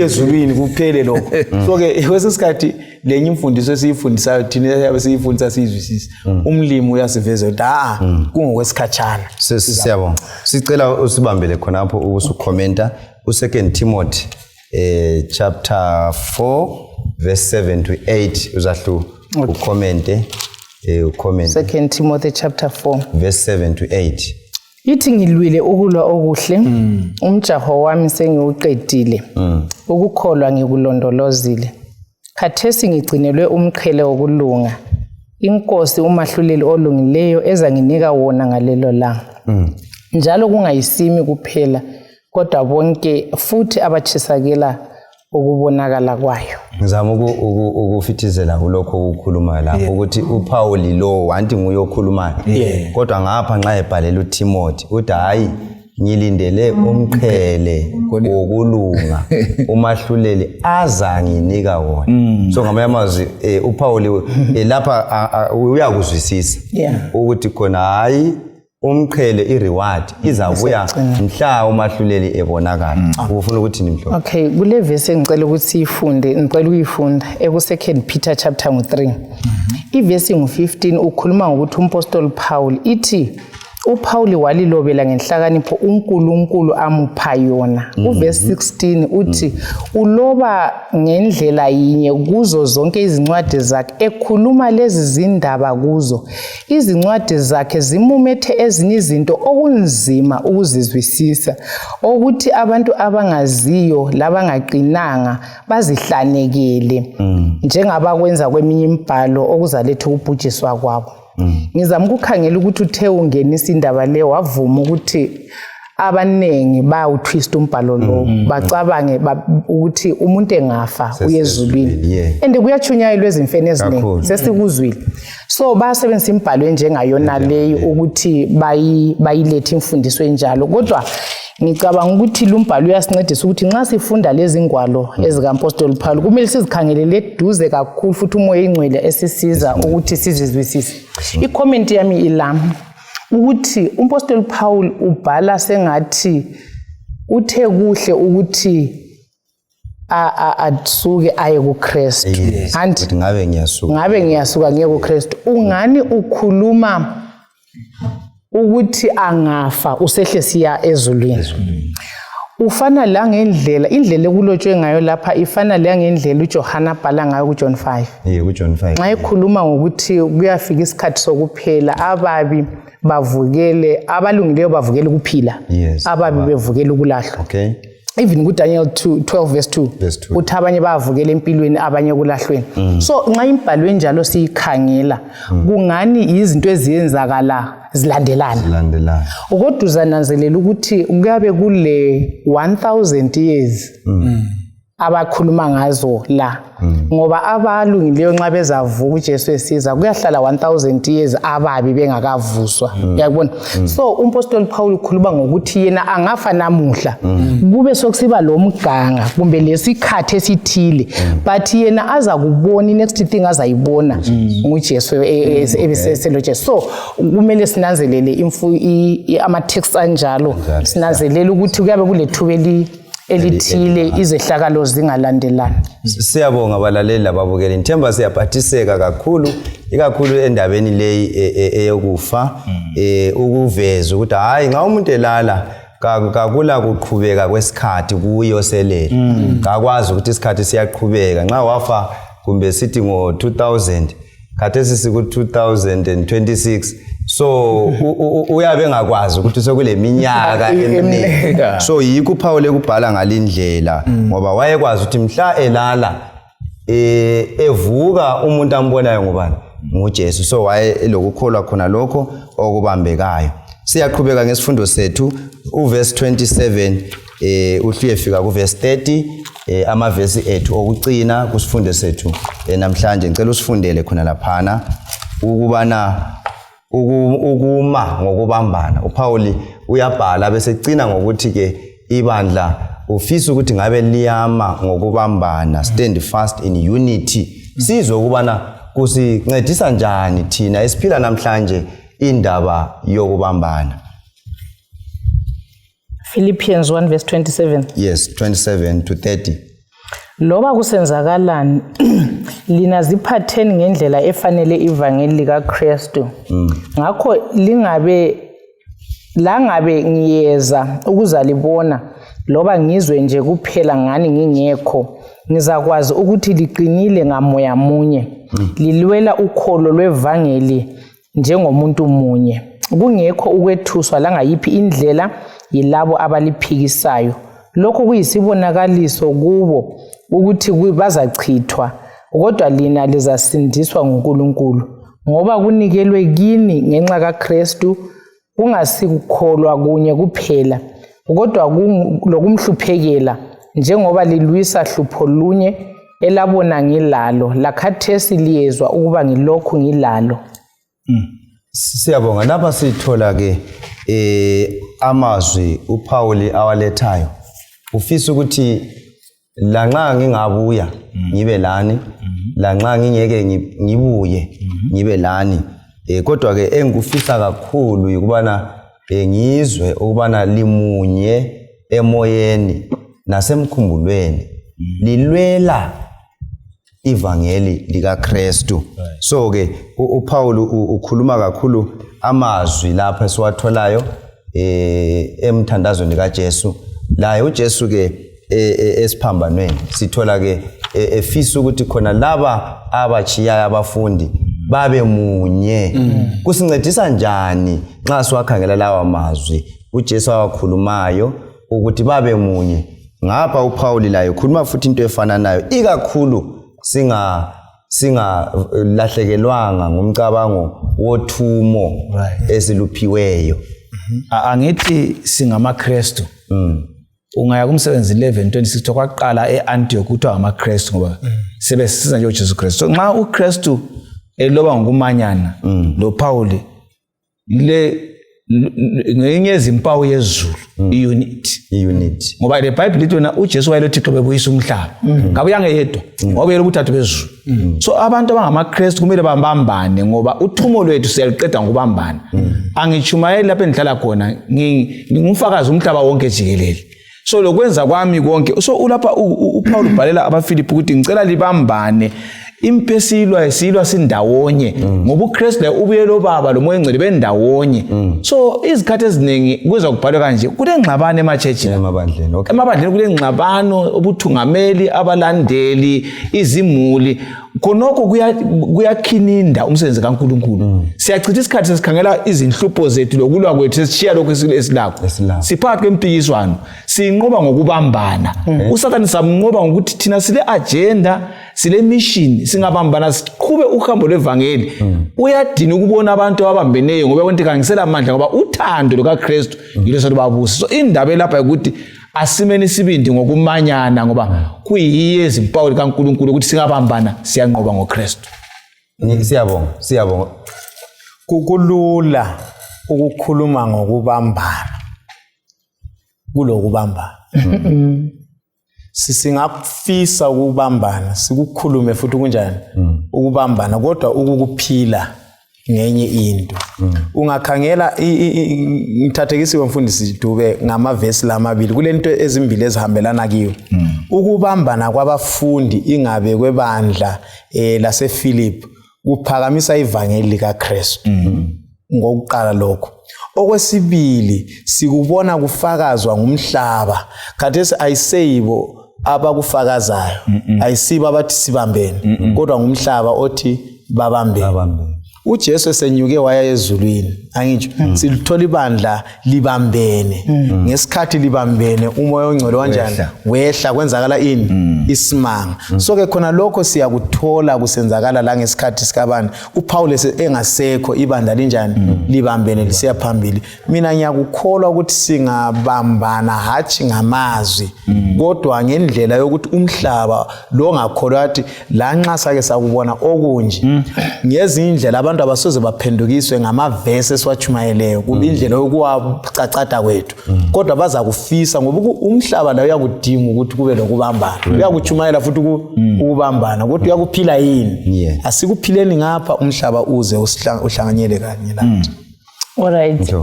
ezulwini kuphele lokho. So ke kwesisikhathi lenye imfundiso esiyifundisayo thina siyifundisa sizwisisa umlimi uyasiveza ukuthi kungokwesikhatshana. Siyabonga. Sicela usibambele khonapho ukusukhomenta u2 Timothy chapter 4 verse 7 to 8 uzahlu ucommente ucomment 2 Timothy chapter 4 verse 7 to 8. Ithi ngilwile ukulwa okuhle umjaho wami sengiuqedile ukukholwa ngikulondolozile khathesi ngigcinelwe umqhele wokulunga inkosi umahluleli olungileyo ezanginika wona ngalelo langa njalo kungayisimi kuphela kodwa bonke futhi abachisakela ukubonakala kwayo. Ngizama ukufithizela kulokho ukukhuluma lapho ukuthi uPaul lo wanti nguye okhulumayo kodwa ngapha nxa ebhalela uTimothy uthi hayi ngilindele umqhele wokulunga umahluleli azanginika wona. So ngamanye amazwi uPaul lapha uyakuzwisisa ukuthi khona hayi umqhele ireward izabuya mhla umahluleli ebonakala. Ufuna ukuthi nimhlo. Okay, kule verse engicela ukuthi siyifunde ngicela ukuyifunda eku2 Peter chapter 3. Iverse ngu15 ukhuluma ngokuthi umpostoli Paul ithi uPaul walilobela ngenhlakanipho uNkulunkulu amupha yona. Uverse 16 uthi uloba ngendlela yinye kuzo zonke izincwadi zakhe ekhuluma lezi zindaba kuzo. Izincwadi zakhe zimumethe ezinye izinto okunzima ukuzizwisisa ukuthi abantu abangaziyo labangaqinanga bazihlanekele njengabakwenza kweminye imibhalo okuzaletha ukubhujiswa kwabo. Ngizama ukukhangela ukuthi uthe ungenisa indaba le wavuma ukuthi abanengi bayawutwist umbhalo lo bacabange ukuthi umuntu engafa uyezulwini and kuyachunyayelwa ezimfeni eziningi sesikuzwile. So basebenzisa imbhalo enjengayona leyo ukuthi bayilethe imfundiso enjalo, kodwa ngicabanga ukuthi lumbhalo uyasincedisa ukuthi nxa sifunda lezi ngwalo ezikampostoli Paul kumele sizikhangelele eduze kakhulu futhi umoya ingcwele esisiza ukuthi sizizwisise. I-comment yami ilami ukuthi umpostoli Paul ubhala sengathi uthe kuhle ukuthi asuke aye kuKristu. Anti ngabe ngiyasuka ngiye kuKristu. Ungani ukhuluma ukuthi angafa usehle siya ezulwini. Ufana la indlela ekulotshwe ngayo lapha ifana la ngendlela uJohana bhala ngayo kuJohn 5. kuJohn 5. Nxa ekhuluma ngokuthi kuyafika isikhathi sokuphela, ababi bavukele, abalungileyo bavukele ukuphila, ababi bevukele ukulahlwa. Okay. Even kuDaniel 12 verse 2 uthi abanye bavukele empilweni abanye kulahlweni. So nxa imbhalo enjalo siyikhangela kungani izinto eziyenzakala zilandelana. Kodwa uzananzelela ukuthi kuyabe kule 1000 years abakhuluma ngazo la, ngoba abalungileyo nxa bezavuka uJesu esiza kuyahlala 1000 years ababi bengakavuswa. Uyabona? So umpostoli Paul ukhuluma ngokuthi yena angafa namuhla kube sokusiba lo mganga kumbe lesikhathi esithile, but yena aza kubona next thing azayibona nguJesu ebeselo Jesu. So kumele sinanzelele ama text anjalo, sinanzelele ukuthi kuyabe kulethuba elithile izehlakalo zingalandelana. Siyabonga abalaleli lababukeli. Ngithemba siyaphathiseka kakhulu ikakhulu endabeni leyi eyokufa, ukuveza ukuthi hayi nxa umuntu elala kakula kuqhubeka kwesikhathi kuyo selele. Kakwazi ukuthi isikhathi siyaqhubeka. Nxa wafa kumbe sithi ngo 2000 khathesi siku 2026, so uyabe ngakwazi ukuthi sokule minyaka eminingi. So yikho Paul ekubhala ngalindlela ngoba wayekwazi ukuthi mhla elala evuka umuntu ambonayo ngubani? nguJesu. So waye lokukholwa khona lokho okubambekayo. Siyaqhubeka ngesifundo sethu uverse 27 uhluyefika kuverse 30 amavesi ethu okucina kusifundo sethu namhlanje. Ngicela usifundele khona laphana ukubana ukuma ngokubambana. uPaul uyabhala bese cina ngokuthi ke ibandla ufisa ukuthi ngabe liyama ngokubambana, stand fast in unity. Sizwe ukubana kusincedisa njani thina esiphila namhlanje indaba yokubambana. Philippians 1 verse 27. Yes, 27 to 30. Loba kusenzakalani lina ziphatheni ngendlela efanele ivangeli likaKristu. Ngakho langabe ngiyeza ukuzalibona loba ngizwe nje kuphela ngani ngingekho, ngizakwazi ukuthi liqinile ngamoya munye, lilwela ukholo lwevangeli njengomuntu munye, kungekho ukwethuswa langayiphi indlela yilabo abaliphikisayo. Lokho kuyisibonakaliso kubo ukuthi bazachithwa, kodwa lina lizasindiswa nguNkulunkulu, ngoba kunikelwe kini ngenxa kaKristu kungasikukholwa kunye kuphela, kodwa lokumhluphekela njengoba lilwisa hlupho lunye elabona ngilalo, lakhathesi liyezwa ukuba ngilokhu ngilalo. Siyabonga. Lapha sithola ke amazwi uPaul awalethayo. Ufisa ukuthi lanxa ngingabuya ngibe lani, lanxa ngingeke ngibuye ngibe lani, kodwa ke engikufisa kakhulu ukubana ngizwe ukubana limunye emoyeni nasemkhumbulweni, lilwela ivangeli likaKristu. So ke uPaul ukhuluma kakhulu amazwi lapha esiwatholayo emthandazweni kaJesu. La uJesu ke esiphambanweni sithola ke efisa ukuthi khona laba abachiyayo abafundi babe munye. Kusincedisa njani nxa siwakhangela lawa mazwi uJesu awakhulumayo ukuthi babe munye? Ngapha uPaul layo ukhuluma futhi into efana nayo, ikakhulu singalahlekelwanga ngumcabango wothumo esiluphiweyo. Angithi singamaKristu. Ungaya kumsebenzi 11:26 kwaqala eAntioch kuthiwa amaKristu ngoba sebesiza nje uJesu Kristu. So nxa uKristu eloba ngokumanyana lo Paul ngenye izimpawu yezulu i-unity ngoba le Bible lithi wena uJesu wayelothi Thixo bebuyisa umhlaba ngabe yangeyedwa ngoba yena ubuthathu bezulu. So abantu abangamaKristu kumele bambambane ngoba uthumo lwethu siyaliqeda ngokubambana. Angichumayeli lapha endihlala khona ngingumfakazi umhlaba wonke jikelele. So lokwenza kwami konke so ulapha uPaul ubhalela abaFilipi ukuthi ngicela libambane impesilwa silwa sindawonye ngoba uKristu la ubuye lo baba lo moya engcwele bendawonye. So izikhathi eziningi kuza kubhalwa kanje kulengxabano emachurchini emabandleni kulengxabano ubuthungameli abalandeli izimuli khonoko kuyakhininda umsebenzi kaNkulunkulu. Siyachitha isikhathi sesikhangela izinhlupho zethu lokulwa kwethu sesishiya lokho esilakho siphakathi kwempikiswano sinqoba ngokubambana. uSathane samnqoba ngokuthi thina sile agenda sile mission singabambana siqhube uhambo lwevangeli. Uyadina ukubona abantu abambeneyo ngoba konke kangisela amandla ngoba uthando lukaKristu yilo selubabuse. So indaba lapha ukuthi asimene isibindi ngokumanyana ngoba kuyiye izimpawu kaNkulunkulu ukuthi singabambana siyanqoba ngoKristu. Siyabonga. Kulula ukukhuluma ngokubambana kulokubambana. Singafisa ukubambana sikukhulume futhi kunjani ukubambana kodwa ukukuphila ngenye into. Ungakhangela ngithathekisiwe mfundisi Dube ngamavesi lamabili kulento ezimbili ezihambelana kiyo. Ukubambana kwabafundi ingabe kwebandla laseFilipi kuphakamisa ivangeli likaKristu ngokuqala lokho. Okwesibili sikubona kufakazwa ngumhlaba. Khathesi ayiseyibo abakufakazayo ayisibo abathi sibambene kodwa ngumhlaba othi babambene. uJesu esenyuke waya ezulwini angitsho silithola ibandla libambene ngesikhathi libambene umoya ongcwele kanjani wehla kwenzakala ini isimanga. So ke khona lokho siyakuthola kusenzakala la ngesikhathi sikabani uPaul engasekho ibandla linjani libambene lisiya phambili. Mina ngiyakukholwa ukuthi singabambana hathi ngamazwi kodwa ngendlela yokuthi umhlaba lo ngakholwa athi la nxa sake sakubona okunje ngezindlela abantu abasoze baphendukiswe ngamavesi esiwachumayeleyo kuba indlela yokuwacacada kwethu kodwa baza kufisa ngoba umhlaba la uyakudinga ukuthi kube lokubambana uyakuchumayela futhi ukubambana kodwa uyakuphila yini asikuphileni ngapha umhlaba uze uhlanganyele kanye lapha. Alright,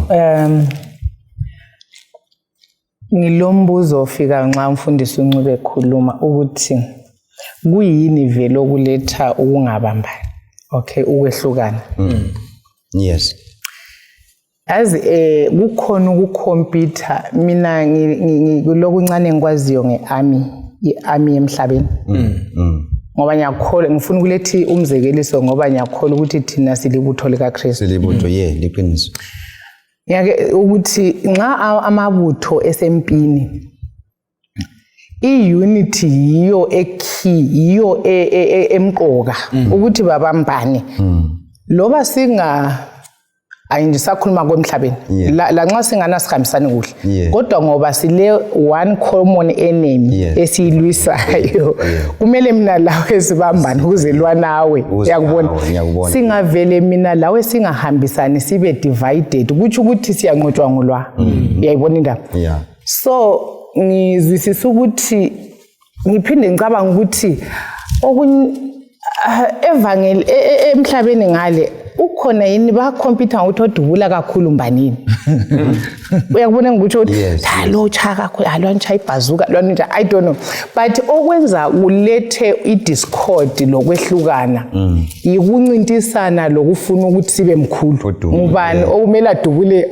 ngilombuzo ofika nxa umfundisi uNcube ekhuluma ukuthi kuyini vele okuletha ukungabambani ukwehlukana. Yes. As kukhona ukukhompyutha mina ngilokuncane ngikwaziyo ngearmy emhlabeni. Ngoba ngiyakholwa ngifuna ukulethi umzekeliso ngoba ngiyakholwa ukuthi thina silibutho likaKristu. Silibutho liqiniso. Yake ukuthi nxa amabutho esempini i-unity yiyo ekey yiyo emqoka ukuthi babambane loba ayindisakhuluma kwemhlabeni la nxa singana sikhambisani kuhle kodwa ngoba sile one common enemy esiyilwisayo kumele mina lawe sibambane ukuzelwa nawe yakubona singavele mina lawe singahambisani sibe divided kuthi ukuthi siyanqotshwa ngolwa uyayibona indaba. So ngizwisisa ukuthi ngiphinde ngicabanga ukuthi evangeli emhlabeni ngale khona yini bakhompyutha ukuthi odubula kakhulu mbanini uyakubona ngikuthi lo cha kakhulu alwantsha ibhazuka lwantsha I don't know but okwenza ulethe idiscord lokwehlukana yikuncintisana lokufuna ukuthi sibe mkhulu ngubani okumele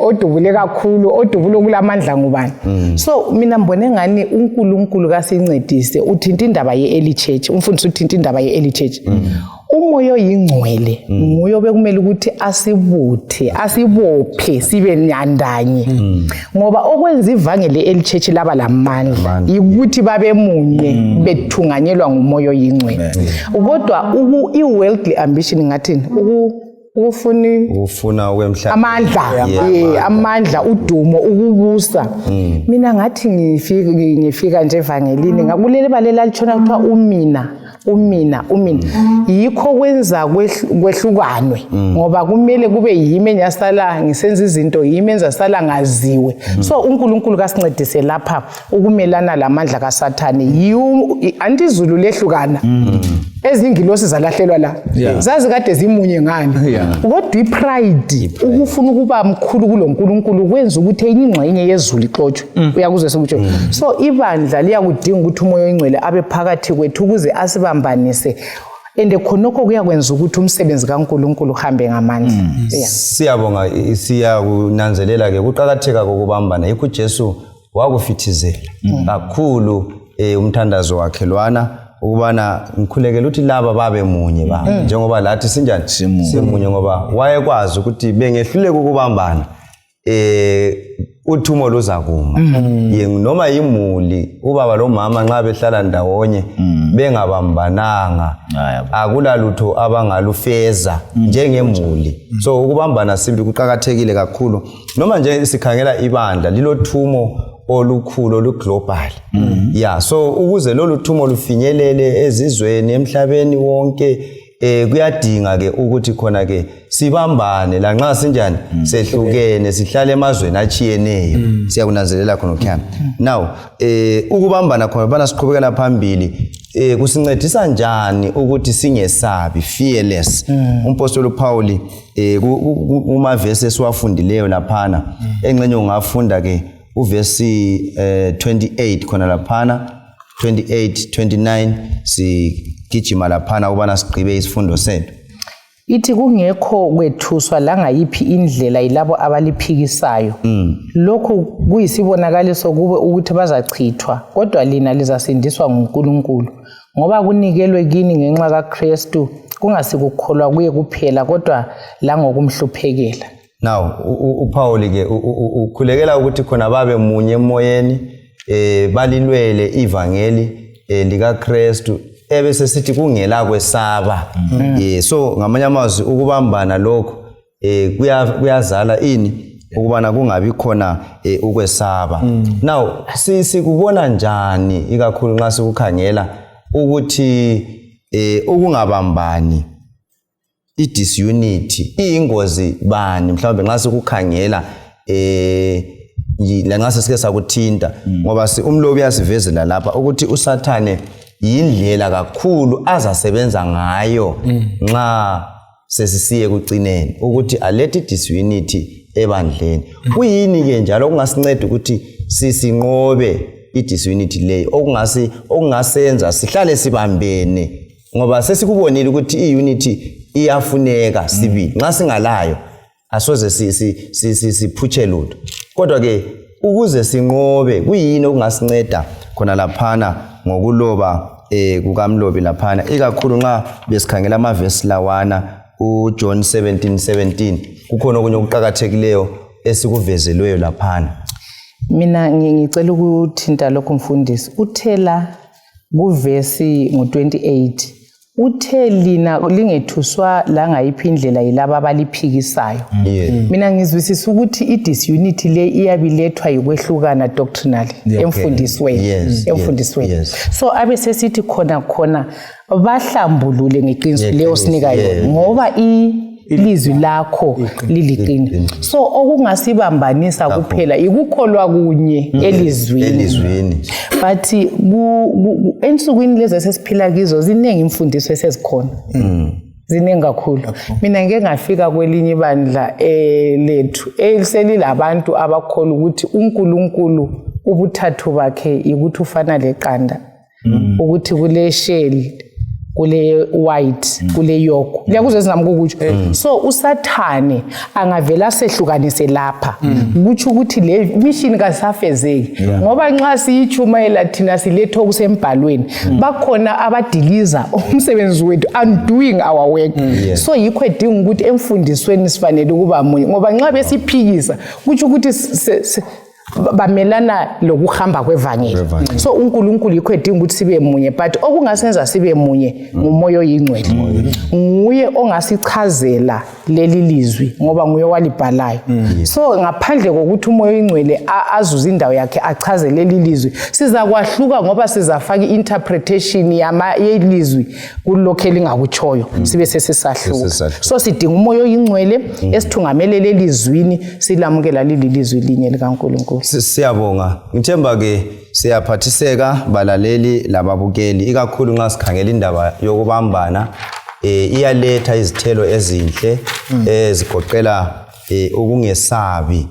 odubule kakhulu odubule kulamandla ngubani so mina mbone ngani uNkulunkulu kasincedise uthinta indaba ye-early church umfundisi uthinta indaba ye-early church umoya oyingcwele nguye bekumele ukuthi asibuthe asibophe sibe nyandanye ngoba okwenza ivangeli le-early church laba lamandla ukuthi babe munye bethunganyelwa ngumoya oyingcwele kodwa i-worldly ambition ngathini ufuna kwemhlaba amandla udumo ukubusa mina ngathi ngifika nje evangelini ngakulele balela litshona kuthiwa umina yikho kwenza kwehlukanwe ngoba kumele kube yimi enyasala ngisenza izinto yimi enza sala ngaziwe so uNkulunkulu kasincedise lapha ukumelana lamandla kaSathane andizulu lehlukana ezingilosi zalahlelwa la zazi kade zimunye ngani kodwa ipride ukufuna ukuba mkhulu kuloNkulunkulu kwenza ukuthi enye ingxenye yezulu ixotshe uyakuzwe sokuthi so ibandla liyakudinga ukuthi umoya oyingcwele abe phakathi kwethu ukuze asibambanise ende khonokho kuyakwenza ukuthi umsebenzi kaNkulunkulu uhambe ngamandla siyabonga siyakunanzelela ke kuqhakatheka kokubambana yikho Jesu wakufithizela kakhulu umthandazo wakhe lwana ukubana ngikhulekela ukuthi laba babe munye ba njengoba lathi sinjani simunye ngoba wayekwazi ukuthi bengehluleka ukubambana uthumo luzakuma noma imuli ubaba lo mama nxa behlala ndawonye bengabambananga akulalutho abangalufeza njengemuli so ukubambana simbi kuqhakathekile kakhulu noma nje sikhangela ibandla lilothumo olukhulu oluglobal so ukuze lolu thumo lufinyelele ezizweni emhlabeni wonke kuyadinga ke ukuthi khona ke sibambane la nxa sinjani sehlukene sihlale emazweni achiyeneyo siyakunanzelela khona ukhamba now ukubambana khona bana siqhubekela phambili kusincedisa njani ukuthi singesabi fearless umpostoli uPaul kuma verse esiwafundileyo laphana engcenye ungafunda ke uverse 28 khona laphana 28 29 sigijima laphana ubana sigqibe isifundo sethu ithi kungekho kwethuswa la ngayiphi indlela yilabo abaliphikisayo lokho kuyisibonakaliso kube ukuthi bazachithwa kodwa lina lizasindiswa nguNkulunkulu ngoba kunikelwe kini ngenxa kaKristu kungasikukholwa kuye kuphela kodwa la ngokumhluphekela now uPaul ke ukhulekela ukuthi khona babe munye emoyeni balilwele ivangeli lika Kristu ebese sithi kungela kwesaba so ngamanye amazwi ukubambana lokho kuyazala ini ukubana kungabi khona ukwesaba now sikubona njani ikakhulu nxa sikukhangela ukuthi ukungabambani i-disunity iyingozi bani mhlawumbe nxa sikukhangela la nxa sesike sakuthinta ngoba umlobi uyasivezela lapha ukuthi uSathane yindlela kakhulu azasebenza ngayo nxa sesisiye kucineni ukuthi alethe disunity ebandleni kuyini ke njalo okungasinceda ukuthi sisinqobe i-disunity leyo okungasenza sihlale sibambene ngoba sesikubonile ukuthi i-unity iyafuneka sibili nxa singalayo asoze siphutshe lutho kodwa ke ukuze sinqobe kuyini okungasinceda khona laphana ngokuloba kukamlobi laphana ikakhulu nxa besikhangela amavesi lawana uJohn 17:17 kukhona okunye okuqhakathekileyo esikuvezelweyo laphana mina ngicela ukuthinta lokho mfundisi uthela kuvesi ngo28 uthe lina lingethuswa la ngayiphi indlela yilabo abaliphikisayo mina ngizwisisa ukuthi i-disunity le iyabilethwa yikwehlukana doctrinally emfundisweni so abe sesithi khona bahlambulule ngeqiniso leyo sinika yona ngoba ilizwi lakho liliqini so okungasibambanisa kuphela ikukholwa kunye elizwini but ensukwini lezi sesiphila kizo ziningi imfundiso esezikhona ziningi kakhulu. Mina ngeke ngafika kwelinye ibandla lethu selilabantu abakholwa ukuthi uNkulunkulu ubuthathu bakhe ukuthi ufana leqanda, ukuthi kule shell, kule white, kule yolk. Liyakuzwa ezinami ukuthi so uSathane angavela sehlukanise lapha. Ukuthi ukuthi le mission kasafezeki ngoba nxa siyichumayela thina siletha okusembhalweni bakhona abadiliza umsebenzi wethu undoing our work. So yikho edinga ukuthi emfundisweni sifanele ukuba munye ngoba nxa besiphikisa kuthi ukuthi bamelana lokuhamba kwevangeli. So uNkulunkulu yikho edinga ukuthi sibe munye, but okungasenza sibe munye ngumoya oyingcwele. Nguye ongasichazela leli lizwi ngoba nguye walibhalayo. So ngaphandle kokuthi umoya oyingcwele azuza indawo yakhe achaze leli lizwi, sizakwahluka ngoba sizafaka interpretation yelizwi kulokho elingakutshoyo sibe sesisahluka. So sidinga umoya oyingcwele esithungamele lelizwini silamukela leli lizwi linye likaNkulunkulu. Siyabonga. Ngithemba ke siyaphathiseka balaleli lababukeli ikakhulu nxa sikhangela indaba yokubambana iyaletha izithelo ezinhle ezigoqela ukungesabi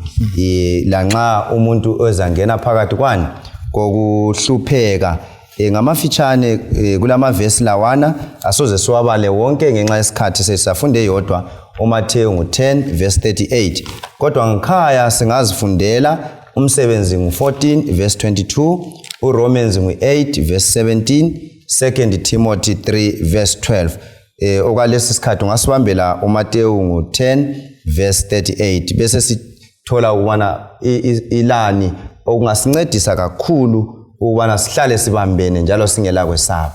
lanxa umuntu ozangena phakathi kwani kokuhlupheka. Ngamafitshane kulama verse lawana asoze siwabale wonke ngenxa yesikhathi sesifunde yodwa uMathewu 10 verse 38. Kodwa ngikhaya singazifundela umsebenzi ngu14 verse 22, uRomans ngu8 verse 17, 2 Timothy 3 verse 12. Okwalesi sikhathi ungasibambela uMathewu ngu10 verse 38 bese sithola ukubana ilani okungasincedisa kakhulu ukubana sihlale sibambene njalo singela kwesaba.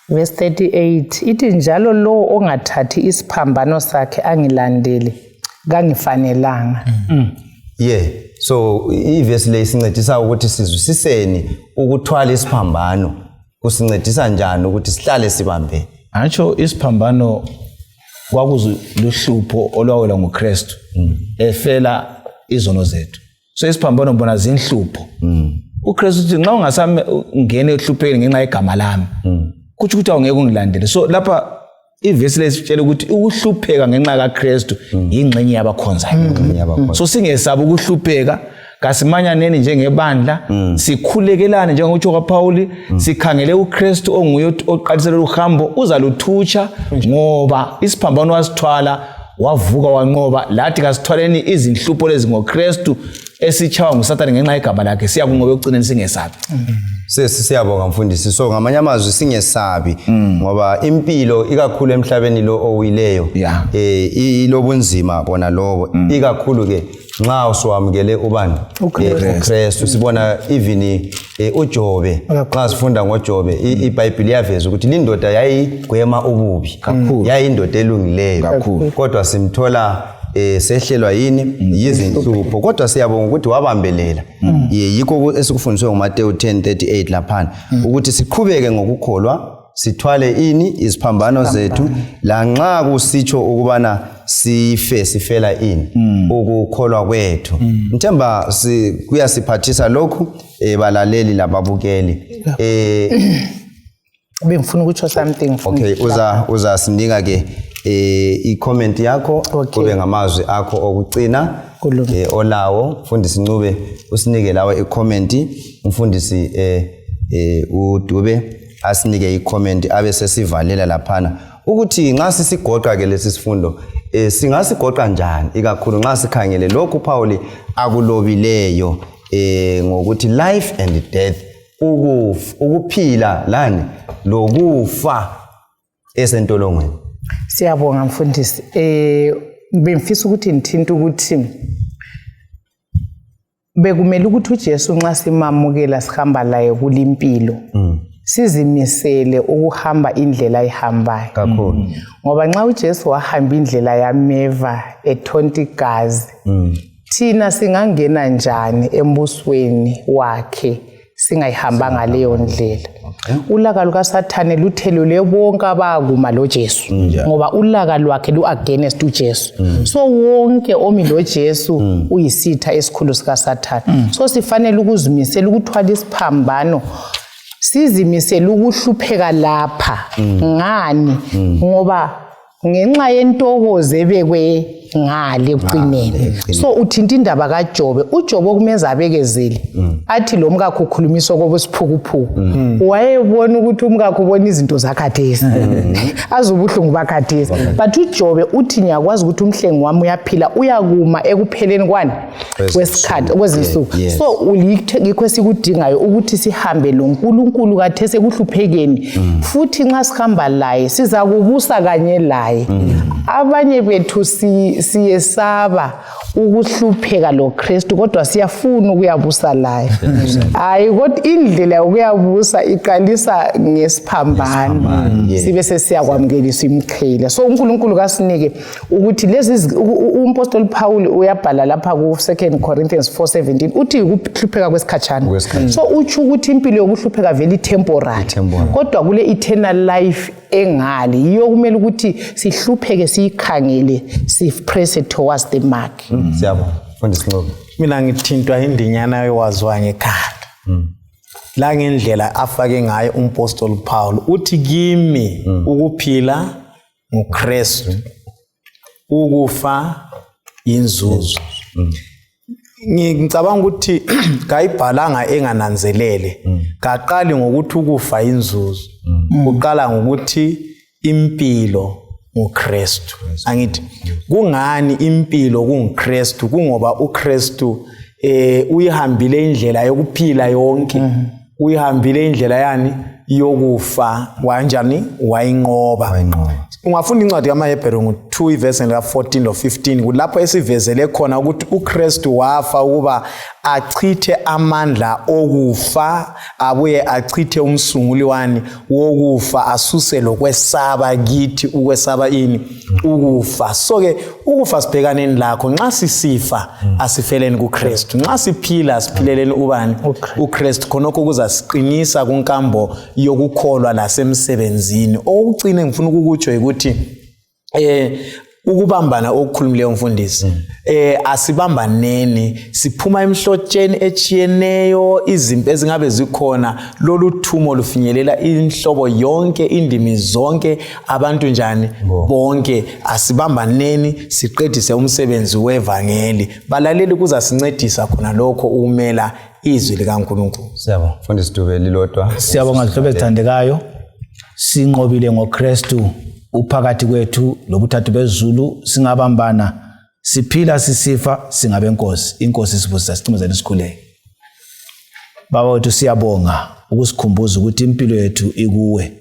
Verse 38 ithi njalo lo ongathathi isiphambano sakhe angilandele kangifanelanga. So iverse le isincedisa ukuthi sizwisiseni ukuthwala isiphambano kusincedisa njani ukuthi sihlale sibambene. Atsho isiphambano kwakuziluhlupho olwawela ngoKristu efela izono zethu. So isiphambano mbona zinhlupho. uKristu uthi nxa ungasangene ehluphekeni ngenxa yegama lami kuthi ukuthi awungeke ungilandele. So lapha ivesi lesitshela ukuthi ukuhlupheka ngenxa kaKristu ingxenye yabakhonzayo. So singesabi ukuhlupheka, kasimanyaneni njengebandla, sikhulekelane njengokutsho kwaPauli, sikhangele uKristu onguye oqalisela uhambo uzaluthutsha ngoba isiphambano wasithwala wavuka wanqoba. Lathi kasithwaleni izinhlupho lezi ngoKristu esichawa nguSathane ngenxa yegama lakhe, siyakunqoba ekugcineni singesabi. Siyabonga mfundisi. So ngamanye amazwi singesabi ngoba impilo ikakhulu emhlabeni lo owileyo ilobunzima bona lobo ikakhulu ke nxa usuwamukele ubani uKristu. Sibona even uJobe, nxa sifunda ngoJobe iBhayibheli yaveza ukuthi lindoda yayigwema ububi, yayindoda elungileyo, kodwa simthola sehlelwa yini yizinhlupho, kodwa siyabonga ukuthi wabambelela. Yikho esikufundiswe nguMathewu 10:38 lapha ukuthi siqhubeke ngokukholwa, sithwale ini iziphambano zethu lanxa kusitsho ukubana sifela ini ukukholwa kwethu. Ngithemba kuyasiphathisa lokhu balaleli lababukeli. Bengifuna ukutsho something. Okay, uza sinika ke i-comment yakho kube ngamazwi akho okucina olawo. Mfundisi Ncube usinike lawe i-comment, umfundisi uDube asinike i-comment abe sesivalela laphana ukuthi nxa sisigoqa ke lesi sifundo singasigoqa njani ikakhulu nxa sikhangele lokhu Pauli akulobileyo ngokuthi life and death, ukuphila lani lokufa esentolongweni. Siyabonga mfundisi. Bengifisa ukuthi ngithinta ukuthi bekumele ukuthi uJesu nxa simamukela sihamba laye kulimpilo sizimisele ukuhamba indlela ayihambayo kakhulu, ngoba nxa uJesu wahamba indlela yameva ethonta igazi, thina singangena njani embusweni wakhe singayihambanga leyo ndlela? Ulaka lukaSathane luthelule bonke abakuma loJesu ngoba ulaka lwakhe lu-against uJesu. So wonke omi loJesu uyisitha esikhulu sikaSathane. So sifanele ukuzimisela ukuthwala isiphambano, sizimisela ukuhlupheka lapha. Ngani? Ngoba ngenxa yentokozo ebekwe ngale ekuqineni. So uthinta indaba kaJobe, uJobe okumeza abekezele athi lo mkakho ukhulumiswa kwesiphukuphuku wayebona ukuthi umkakho ubona izinto zakhathesi azubuhlungu bakhathesi, but uJobe uthi ngiyakwazi ukuthi umhlengi wami uyaphila uyakuma ekupheleni kwani kwesikhathi kwezinsuku. So ulikho esikudingayo ukuthi sihambe lo nkulunkulu kathese kuhluphekeni futhi nxa sihamba laye siza kubusa kanye laye. Abanye bethu siyesaba ukuhlupheka lo Kristu kodwa siyafuna ukuyabusa laye. Hayi kodwa indlela yokuyabusa iqalisa ngesiphambano sibe sesiyakwamkelisa imqhele. So uNkulunkulu kasinike ukuthi lezi umpostoli Paul uyabhala lapha ku 2 Corinthians 4:17 uthi ukuhlupheka kwesikhatshana. So uthi ukuthi impilo yokuhlupheka vele temporary kodwa kule eternal life engale yiyo kumele ukuthi sihlupheke sikhangele sipress towards the mark. Siyabonga mfundisi Ncube. Mina ngithintwa indinyana yowaziwa ngekhanda la ngendlela afake ngayo umpostoli Paul uthi kimi ukuphila nguKristu ukufa inzuzo. Ngicabanga ukuthi kayibhalanga engananzelele kaqali ngokuthi ukufa inzuzo uqala ngokuthi impilo nguKristu. Angithi kungani impilo kunguKristu? Kungoba uKristu uyihambile indlela yokuphila yonke, uyihambile indlela yani yokufa kanjani wayinqoba. Ungafunda incwadi kaMahebheru 2 verse 14 no 15 kulapho esivezele khona ukuthi uKristu wafa ukuba achithe amandla okufa abuye achithe umsunguli wani wokufa asuse lokwesaba kithi ukwesaba ini ukufa. So ke ukufa sibhekaneni lakho nxa sisifa asifeleni kuKristu, nxa siphila siphileleni ubani uKristu. Khonokho kuzasiqinisa kunkambo yokukholwa lasemsebenzini. Okucine ngifuna ukukutsho ukuthi ukubambana okukhulumileyo mfundisi asibambaneni siphuma emhlotsheni echiyeneyo izimpi ezingabe zikhona lolu thumo lufinyelela inhlobo yonke indimi zonke abantu njani bonke asibambaneni siqedise umsebenzi wevangeli. Balaleli kuzasincedisa khona lokho ukumela izwi likaNkulunkulu. Siyabonga mfundisi Dube lilodwa. Siyabonga zihlobo ezithandekayo sinqobile ngoKristu uphakathi kwethu lobuthathu bezulu singabambana siphila sisifa singabe inkosi. Inkosi sibusisa sicimezeni sikhuleke. Baba wethu siyabonga ukusikhumbuza ukuthi impilo yethu ikuwe.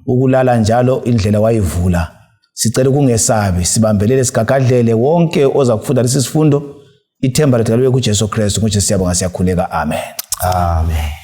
Ukulala njalo indlela wayivula. Sicela kungesabi sibambelele sigagadlele wonke oza kufunda lesi sifundo ithemba lethu libe kuJesu Kristu. Ngoba siyabonga siyakhuleka. Amen. Amen.